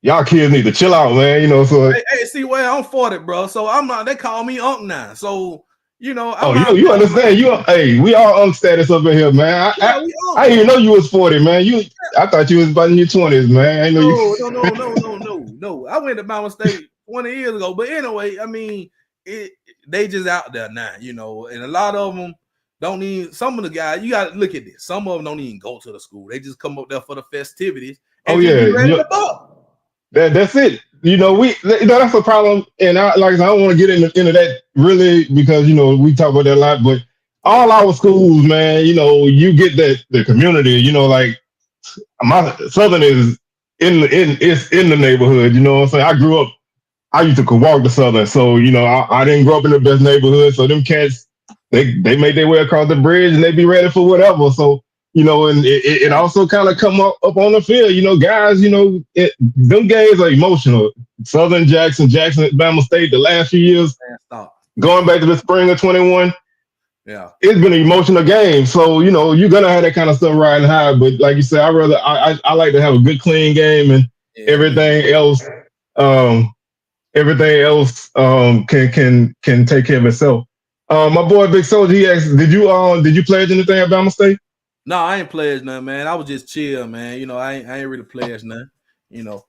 y'all kids need to chill out, man. So hey, see, well, I'm 40, bro. So I'm not. They call me Unc now. So. You understand? We all Unc status up in here, man. I didn't even know you was 40, man. I thought you was about in your 20s, man. I know No. I went to Alabama State 20 years ago. But anyway, I mean, they just out there now, and a lot of them don't even. Some of the guys, you got to look at this. Some of them don't even go to the school. They just come up there for the festivities. And be ready to ball. That's it. That's a problem, and I don't want to get into that really because we talk about that a lot. But all our schools, man, you get the community. Like my Southern is in the neighborhood. You know what I'm saying? I grew up. I used to walk to Southern, so I didn't grow up in the best neighborhood. So them cats, they made their way across the bridge and they be ready for whatever. So. And it also kind of come up on the field. Guys, them games are emotional. Southern Jackson, Alabama State, the last few years, going back to the spring of 21, it's been an emotional game. So, you're going to have that kind of stuff riding high. But like you said, I like to have a good, clean game and everything else can take care of itself. My boy, Big Soldier, he asked, did you pledge anything at Alabama State? No, I ain't pledged nothing, man. I was just chill, man. I ain't really pledged nothing.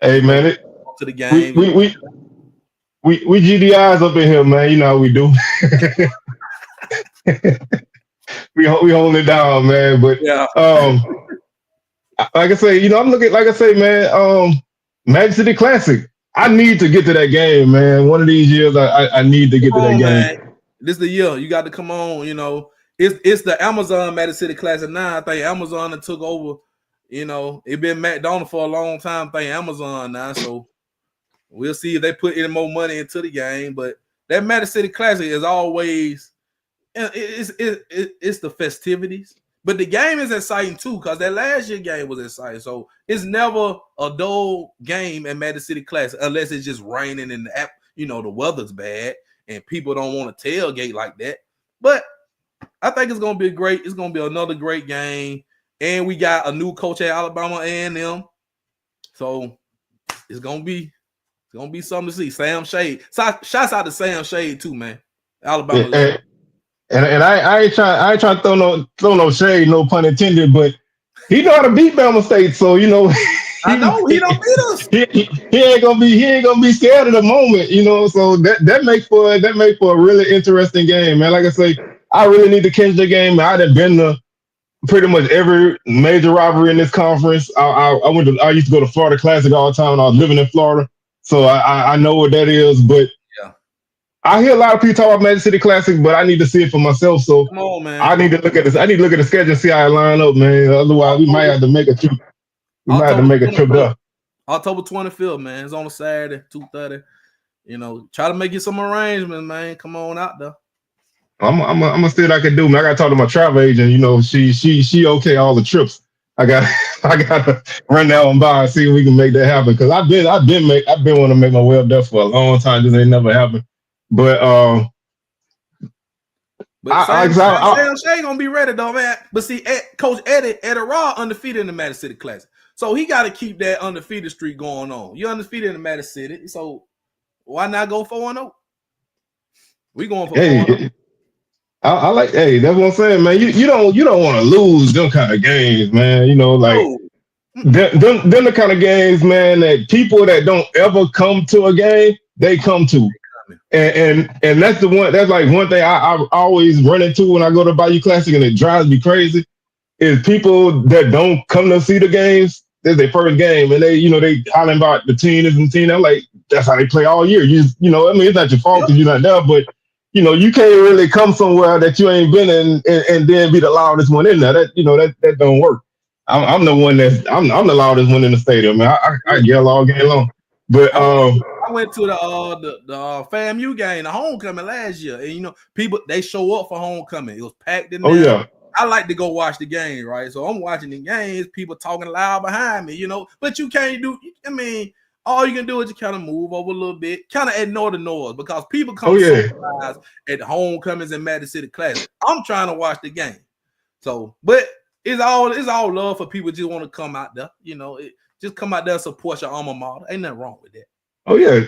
Hey, man, to the game. We GDIs up in here, man. You know how we do. we holding it down, man. But like I say, I'm looking. Like I say, man, Magic City Classic. I need to get to that game, man. One of these years, I need to get to that game. Man. This is the year you got to come on. It's the Amazon Magic City Classic now. I think Amazon took over. It been McDonald's for a long time. I think Amazon now. So we'll see if they put any more money into the game. But that Magic City Classic is always it's the festivities. But the game is exciting too, because that last year game was exciting. So it's never a dull game at Magic City Classic unless it's just raining and the weather's bad and people don't want to tailgate like that. But I think it's gonna be great. It's gonna be another great game, and we got a new coach at Alabama A&M, so it's gonna be something to see. Sam Shade, shouts out to Sam Shade too, man. Alabama. Yeah, and I ain't trying to throw no shade, no pun intended, but he know how to beat Bama State, so you know. I know he don't beat us. He ain't gonna be scared of the moment, you know. So that make for a really interesting game, man. Like I say, I really need to catch the game. I done been to pretty much every major rivalry in this conference. I used to go to Florida Classic all the time when I was living in Florida, so I know what that is. But yeah, I hear a lot of people talk about Magic City Classic, but I need to see it for myself. So come on, man. I need to look at this. I need to look at the schedule and see how it line up, man. Otherwise, we might have to make a trip. We might have to make a trip there. October 25th, man. It's on a Saturday, 2:30. You know, try to make you some arrangements, man. Come on out there. I'm gonna see what I can do, man. I gotta talk to my travel agent. You know, she okay all the trips. I gotta run down and by and see if we can make that happen. Because I've been wanting to make my way up there for a long time. Just ain't never happened. But Sam Shea gonna be ready though, man. But see, Coach Eddie Raw undefeated in the Magic City Classic, so he got to keep that undefeated streak going on. You're undefeated in the Magic City, so why not go 4-0? We going for 4-0. I like. Hey, that's what I'm saying, man. You don't want to lose them kind of games, man. You know, like them the kind of games, man, that people that don't ever come to a game, they come to. And that's the one. That's like one thing I always run into when I go to Bayou Classic, and it drives me crazy. Is people that don't come to see the games. This is their first game, and they hollering about the team and team. I'm like, that's how they play all year. You know, I mean, it's not your fault because you're not there, but you know, you can't really come somewhere that you ain't been in and then be the loudest one in there. That don't work. I'm the loudest one in the stadium, man. I yell all game long. But I went to the FAMU game, the homecoming last year, and you know, people they show up for homecoming. It was packed in there. Oh yeah. I like to go watch the game, right? So I'm watching the games, people talking loud behind me, you know. But you can't do. I mean, all you can do is you kind of move over a little bit, kind of ignore the noise because people come at homecomings and Magic City Classic. I'm trying to watch the game, so but it's all love for people just want to come out there, you know. Just come out there and support your alma mater. Ain't nothing wrong with that. Oh yeah,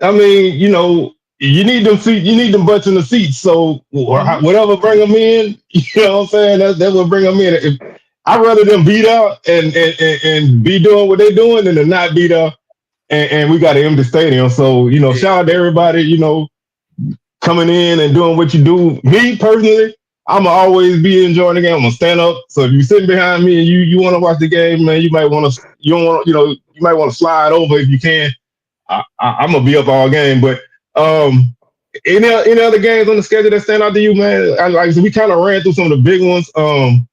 I mean, you know, you need them seats, you need them butts in the seats. So whatever bring them in, you know what I'm saying? That will bring them in. I'd rather them beat out and be doing what they're doing than to not beat out. And we got an empty stadium, so you know, shout out to everybody, you know, coming in and doing what you do. Me personally, I'ma always be enjoying the game. I'm gonna stand up. So if you're sitting behind me and you want to watch the game, man, you might want to slide over if you can. I'm gonna be up all game, but any other games on the schedule that stand out to you, man? Like I said, we kind of ran through some of the big ones. Y'all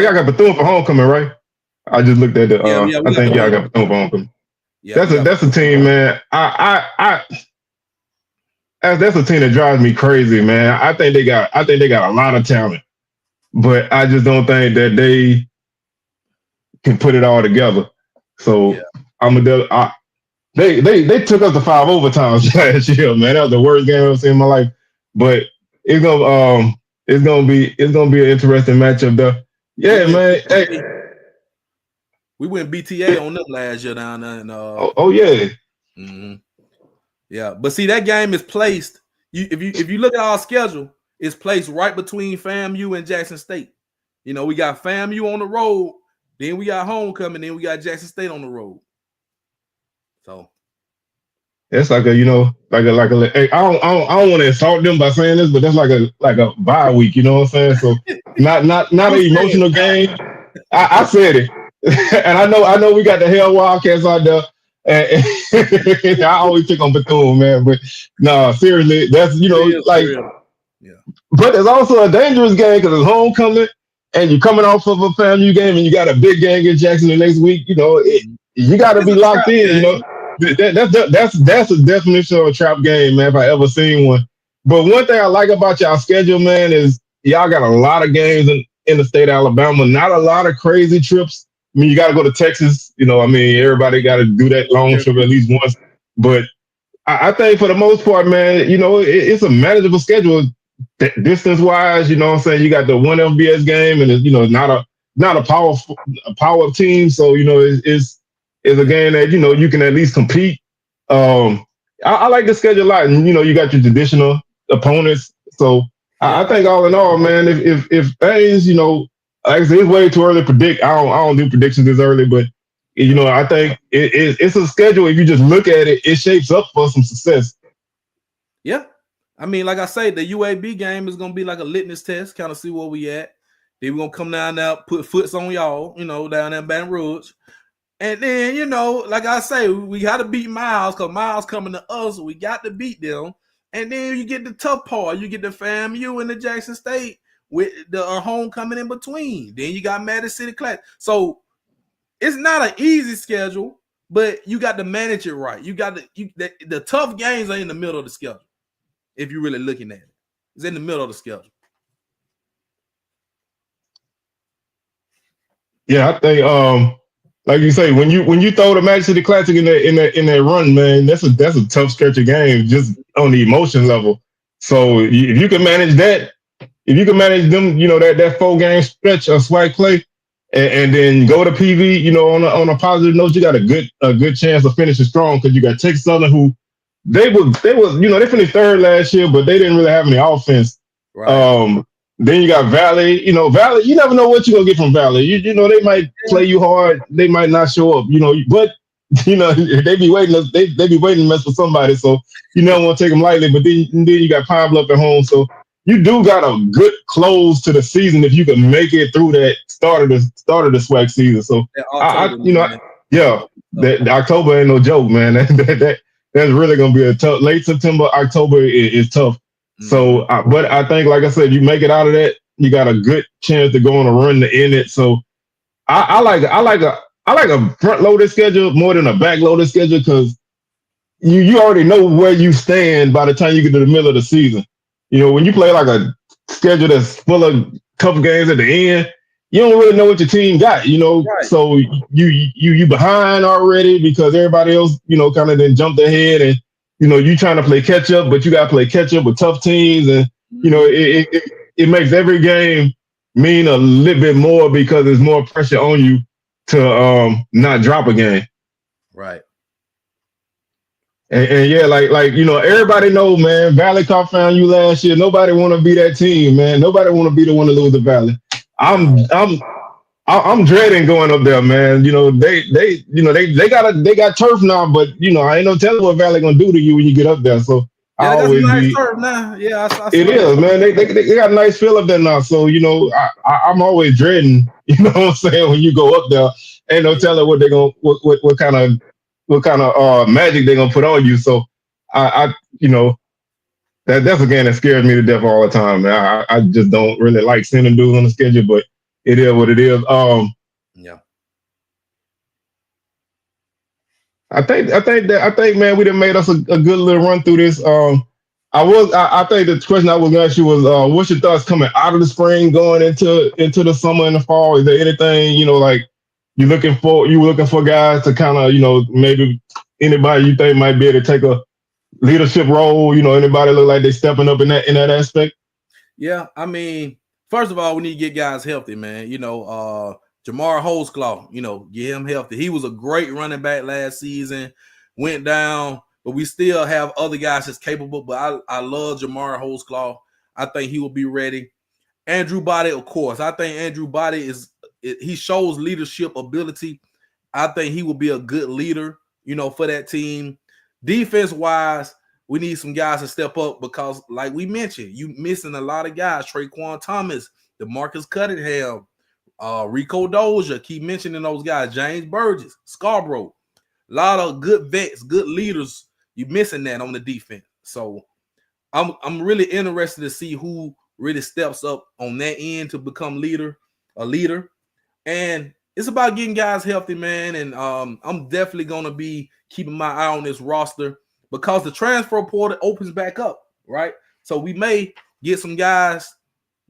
got Bethune for homecoming, right? I just looked at the. I think y'all got Bethune for homecoming. Yeah, that's a team, man. That's a team that drives me crazy, man. I think they got a lot of talent, but I just don't think that they can put it all together. So they took us to 5 overtimes last year, man. That was the worst game I've ever seen in my life. But it's gonna be an interesting matchup there. Yeah, man. Hey. We went BTA on them last year down there. And, yeah. Mm-hmm. Yeah, but see that game is placed. If you look at our schedule, it's placed right between FAMU and Jackson State. You know, we got FAMU on the road, then we got homecoming, then we got Jackson State on the road. So it's like hey, I don't want to insult them by saying this, but that's like a bye week. You know what I'm saying? So not an emotional game. I said it, and I know we got the Hell Wildcats out there. And I always pick on Bethune, man, but no, seriously, that's But it's also a dangerous game because it's homecoming, and you're coming off of a FAMU game, and you got a big game against Jackson the next week. You know, you got to be locked in. You know, that's a definition of a trap game, man. If I ever seen one. But one thing I like about y'all schedule, man, is y'all got a lot of games in the state of Alabama. Not a lot of crazy trips. I mean, you got to go to Texas. You know, I mean, everybody got to do that long trip at least once. But I think for the most part, man, you know, it's a manageable schedule. distance wise, you know what I'm saying? You got the one FBS game, and not a power team. So it's a game that you can at least compete. I like the schedule a lot, and you got your traditional opponents. So I think all in all, man, if things, like I said, it's way too early to predict. I don't do predictions this early, but I think it's a schedule. If you just look at it, it shapes up for some success. Yeah. I mean, like I say, the UAB game is gonna be like a litmus test, kind of see where we at. Then we're gonna come down there, put foots on y'all, down there in Baton Rouge. And then, like I say, we got to beat Miles because Miles coming to us. We got to beat them. And then you get the tough part. You get the FAMU and the Jackson State with the homecoming in between. Then you got Madison City Class. So it's not an easy schedule, but you got to manage it right. You got to the tough games are in the middle of the schedule. If you're really looking at it, it's in the middle of the schedule. Yeah, I think like you say, when you throw the Magic City Classic in that run, man, that's a tough stretch of games just on the emotion level. So if you can manage that, if you can manage them, that 4-game stretch of swag play, and then go to PV, on a positive note, you got a good chance of finishing strong because you got Texas Southern who they finished third last year, but they didn't really have any offense. Right. Then you got Valley. Valley, you never know what you're gonna get from Valley. They might play you hard, they might not show up, but they be waiting to mess with somebody. So you never want to take them lightly. But then you got Pine Bluff at home. So you do got a good close to the season if you can make it through that start of the swag season. So the October ain't no joke, man. That's really gonna be a tough. Late September, October is tough. Mm-hmm. So, but I think, like I said, you make it out of that, you got a good chance to go on a run to end it. So, I like a front loaded schedule more than a back loaded schedule because you already know where you stand by the time you get to the middle of the season. When you play like a schedule that's full of tough games at the end, you don't really know what your team got, right. So you behind already because everybody else, kind of then jumped ahead and, you trying to play catch up, but you got to play catch up with tough teams. And, it makes every game mean a little bit more because there's more pressure on you to not drop a game. Right. And yeah, like everybody know, man, Valley Cop found you last year. Nobody want to be that team, man. Nobody want to be the one to lose the Valley. I'm dreading going up there, man. They got turf now, but I ain't no telling what Valley gonna do to you when you get up there. So I always nice turf now. Yeah, it is, man. They got a nice feel up there now. So I'm always dreading. You know what I'm saying? When you go up there, ain't no telling what they gonna what kind of magic they gonna put on you. So that's a game that scares me to death all the time, man. I just don't really like sending dudes on the schedule, but it is what it is. Yeah. I think, man, we done made us a good little run through this. I think the question I was gonna ask you was, what's your thoughts coming out of the spring, going into the summer and the fall? Is there anything, like you looking for guys to kind of, maybe anybody you think might be able to take a leadership role? Anybody look like they stepping up in that aspect? Yeah, I mean, first of all, we need to get guys healthy, man. Jamar Holesclaw, get him healthy. He was a great running back last season, went down, but we still have other guys that's capable. But I love Jamar Holesclaw. I think he will be ready. Andrew Body, of course. I think Andrew Body he shows leadership ability. I think he will be a good leader, for that team. Defense-wise, we need some guys to step up because, like we mentioned, you missing a lot of guys. Traquan Thomas, DeMarcus Cunningham, Rico Dozier, keep mentioning those guys. James Burgess, Scarborough, a lot of good vets, good leaders. You missing that on the defense. So I'm really interested to see who really steps up on that end to become a leader. And it's about getting guys healthy, man. And I'm definitely gonna be keeping my eye on this roster because the transfer portal opens back up, right? So we may get some guys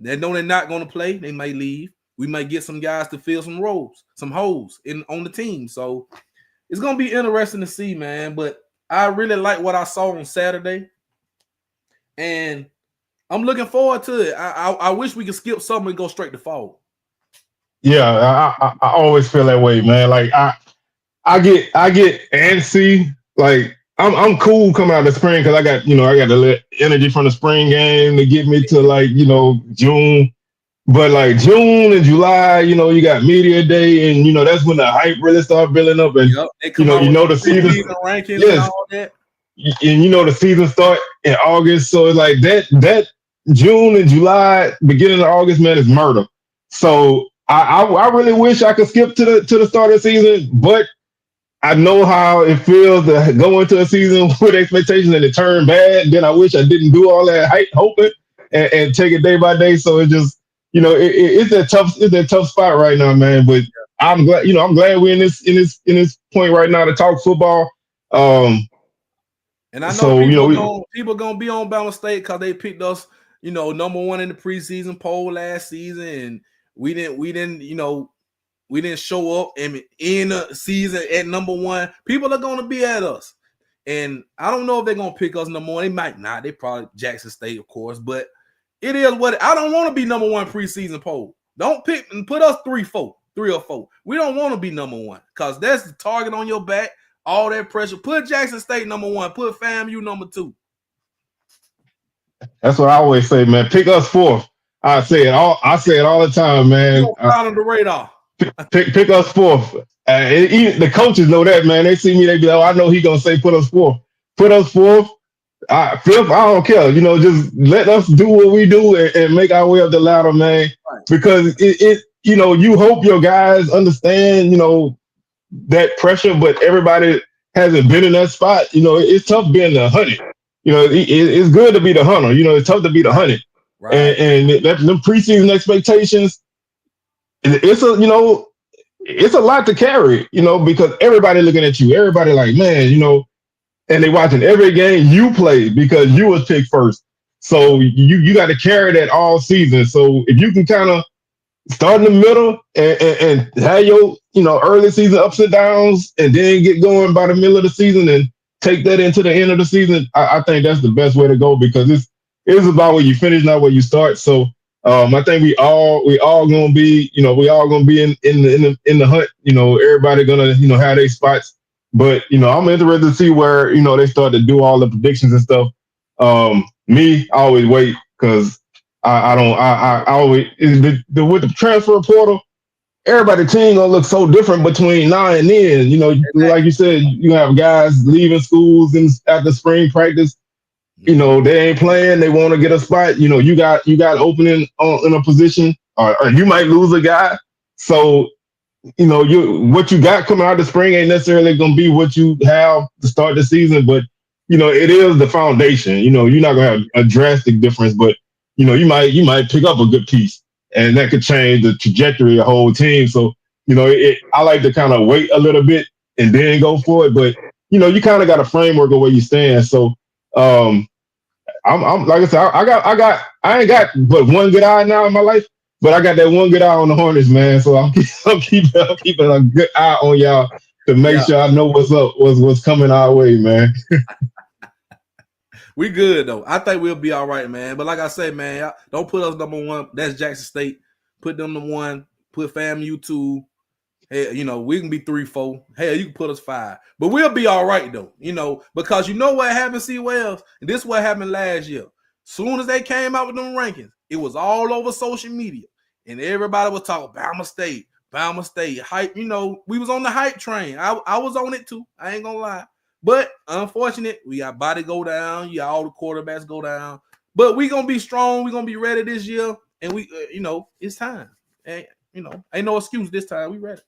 that know they're not going to play. They may leave. We might get some guys to fill some roles, some holes on the team. So it's going to be interesting to see, man. But I really like what I saw on Saturday. And I'm looking forward to it. I wish we could skip something and go straight to fall. Yeah, I always feel that way, man. Like I get antsy. Like I'm cool coming out of the spring because I got the energy from the spring game to get me to like June. But like June and July, you got media day, and that's when the hype really start building up, and Yep, they come out with the season. season rankings and Yes, all that. and the season start in August, so it's like that June and July, beginning of August, man, is murder. So I really wish I could skip to the start of the season, but I know how it feels to go into a season with expectations and it turn bad. Then I wish I didn't do all that hype, hoping and take it day by day. So it just it's a tough spot right now, man. But I'm glad we're in this point right now to talk football. And I know so people gonna be on Alabama State because they picked us, number one in the preseason poll last season, and we didn't show up and in the season at number one. People are gonna be at us, and I don't know if they're gonna pick us number one. They might not. They probably Jackson State, of course, but it is what I don't want to be number one preseason poll. Don't pick and put us 3 or 4. We don't want to be number one because that's the target on your back. All that pressure. Put Jackson State number 1. Put FAMU number 2. That's what I always say, man. Pick us 4th. I say it all the time, man. On the radar. Pick us 4th. Even the coaches know that, man. They see me, they be like, "Oh, I know he gonna say put us 4th. Put us 4th. 5th. I don't care. Just let us do what we do and make our way up the ladder, man. Right. Because you hope your guys understand, that pressure, but everybody hasn't been in that spot. It's tough being the hunted. It's good to be the hunter. It's tough to be the hunted. Right. And them preseason expectations, it's a lot to carry, because everybody looking at you. Everybody like, man, and they watching every game you play because you was picked first. So you got to carry that all season. So if you can kind of start in the middle and have your early season ups and downs, and then get going by the middle of the season and take that into the end of the season, I think that's the best way to go, because it's about where you finish, not where you start. So I think we all gonna be in the hunt. Everybody gonna have their spots. But I'm interested to see where they start to do all the predictions and stuff. Me, I always wait because I always with the transfer portal. Everybody's team gonna look so different between now and then. Like you said, you have guys leaving schools and after spring practice. They ain't playing. They want to get a spot. You got opening in a position, or you might lose a guy. So what you got coming out of the spring ain't necessarily gonna be what you have to start the season. But it is the foundation. You're not gonna have a drastic difference, but you might pick up a good piece, and that could change the trajectory of the whole team. So, I like to kind of wait a little bit and then go for it. But, you kind of got a framework of where you stand. So, I'm like I said, I ain't got but one good eye now in my life, but I got that one good eye on the Hornets, man. So I'm keeping a good eye on y'all to make sure I know what's up, what's coming our way, man. We good though. I think we'll be all right, man. But like I said, man, don't put us number 1. That's Jackson State. Put them number 1. Put FAMU 2. Hey, we can be 3, 4. Hell, you can put us 5. But we'll be all right though. Because what happened, C. Wells, and this is what happened last year. Soon as they came out with them rankings, it was all over social media, and everybody was talking Bama State hype. We was on the hype train. I was on it too. I ain't gonna lie. But unfortunate, we got body go down. You got all the quarterbacks go down. But we gonna be strong. We gonna be ready this year, and we, it's time. And ain't no excuse this time. We ready.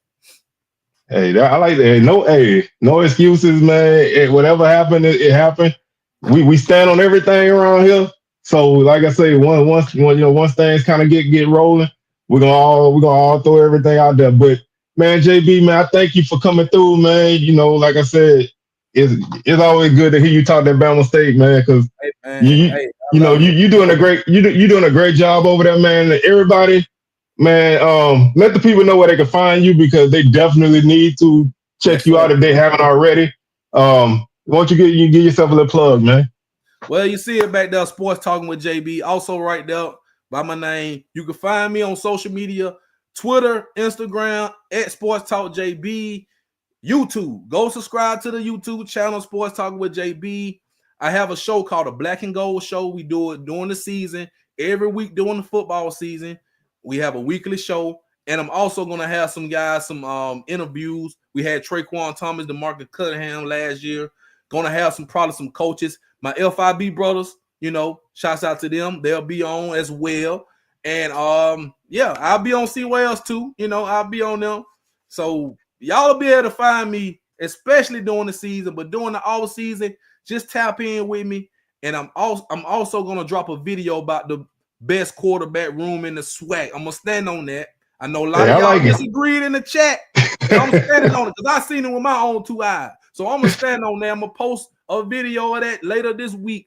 Hey, I like that. No excuses, man. Whatever happened, it happened. We stand on everything around here. So, like I say, once things kind of get rolling, we're gonna all throw everything out there. But man, JB, man, I thank you for coming through, man. Like I said, it's always good to hear you talk that Alabama State, man, because you doing a great job over there, man. And everybody, man, let the people know where they can find you, because they definitely need to check you out if they haven't already. Why don't you give yourself a little plug, man? Well, you see it back there, Sports Talking with JB. Also right there by my name. You can find me on social media, Twitter, Instagram, at Sports Talk JB, YouTube. Go subscribe to the YouTube channel, Sports Talking with JB. I have a show called the Black and Gold Show. We do it during the season, every week during the football season. We have a weekly show, and I'm also going to have some guys, some interviews. We had Traquan Thomas, DeMarcus Cunningham last year. Going to have probably some coaches. My FIB brothers, shouts out to them. They'll be on as well. And yeah, I'll be on C Wells too. I'll be on them. So y'all will be able to find me, especially during the season, but during the off season, just tap in with me. And I'm also gonna drop a video about the best quarterback room in the SWAC. I'm gonna stand on that. I know a lot of y'all disagreed in the chat. I'm standing on it because I seen it with my own 2 eyes. So I'm gonna stand on there. I'm gonna post a video of that later this week.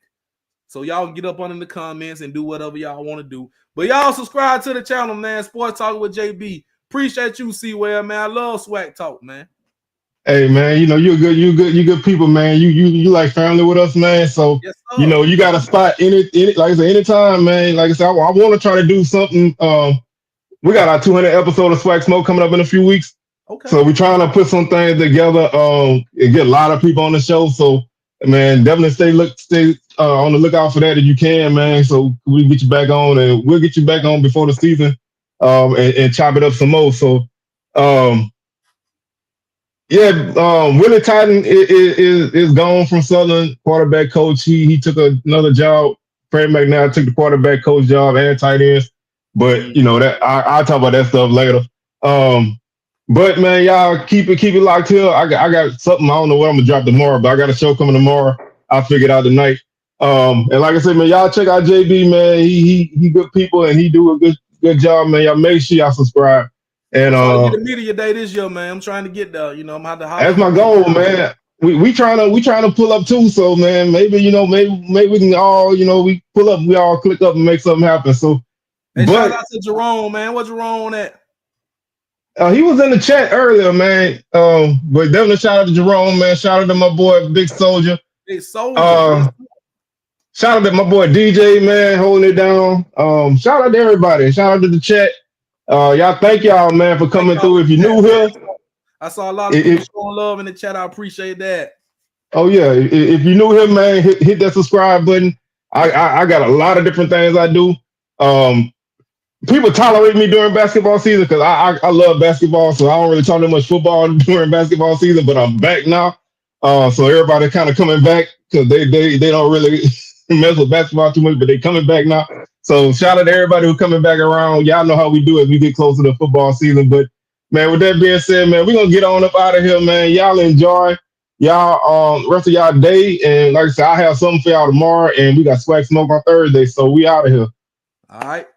So y'all can get up under the comments and do whatever y'all want to do. But y'all subscribe to the channel, man. Sports Talk with JB. Appreciate you, C-Well, man. I love swag talk, man. Hey man, you're good people, man. You like family with us, man. So yes, you got a spot any like I said, anytime, man. Like I said, I want to try to do something. We got our 200 episode of Swag Smoke coming up in a few weeks. Okay. So we're trying to put some things together. And get a lot of people on the show. So man, definitely stay on the lookout for that if you can, man. So we get you back on, and we'll get you back on before the season, and chop it up some more. So Willie Titan is gone from Southern, quarterback coach. He took another job. Fred McNair took the quarterback coach job and tight ends. But that I'll talk about that stuff later. But man, y'all keep it locked here. I got something. I don't know what I'm gonna drop tomorrow, but I got a show coming tomorrow. I'll figure it out tonight. And like I said, man, y'all check out JB, man. He good people and he do a good job, man. Y'all make sure y'all subscribe. And get a media day this year, man. I'm trying to get there. I'm gonna have to that's my goal, man. We trying to pull up too. So man, maybe we can all we pull up, we all click up and make something happen. So, hey, shout out to Jerome, man. What's Jerome on that? He was in the chat earlier, man. But definitely shout out to Jerome, man. Shout out to my boy Big Soldier. Big Soldier. Shout out to my boy DJ, man, holding it down. Shout out to everybody. Shout out to the chat. Y'all, thank y'all, man, for coming through. If you're new here, I saw a lot of people showing love in the chat. I appreciate that. Oh yeah, if you're new here, man, hit that subscribe button. I got a lot of different things I do. People tolerate me during basketball season because I love basketball, so I don't really talk that much football during basketball season. But I'm back now, so everybody kind of coming back because they don't really mess with basketball too much, but they coming back now. So shout out to everybody who coming back around. Y'all know how we do as we get closer to football season. But man, with that being said, man, we're gonna get on up out of here, man. Y'all enjoy y'all rest of y'all day, and like I said, I have something for y'all tomorrow, and we got Swag Smoke on Thursday, so we out of here. All right.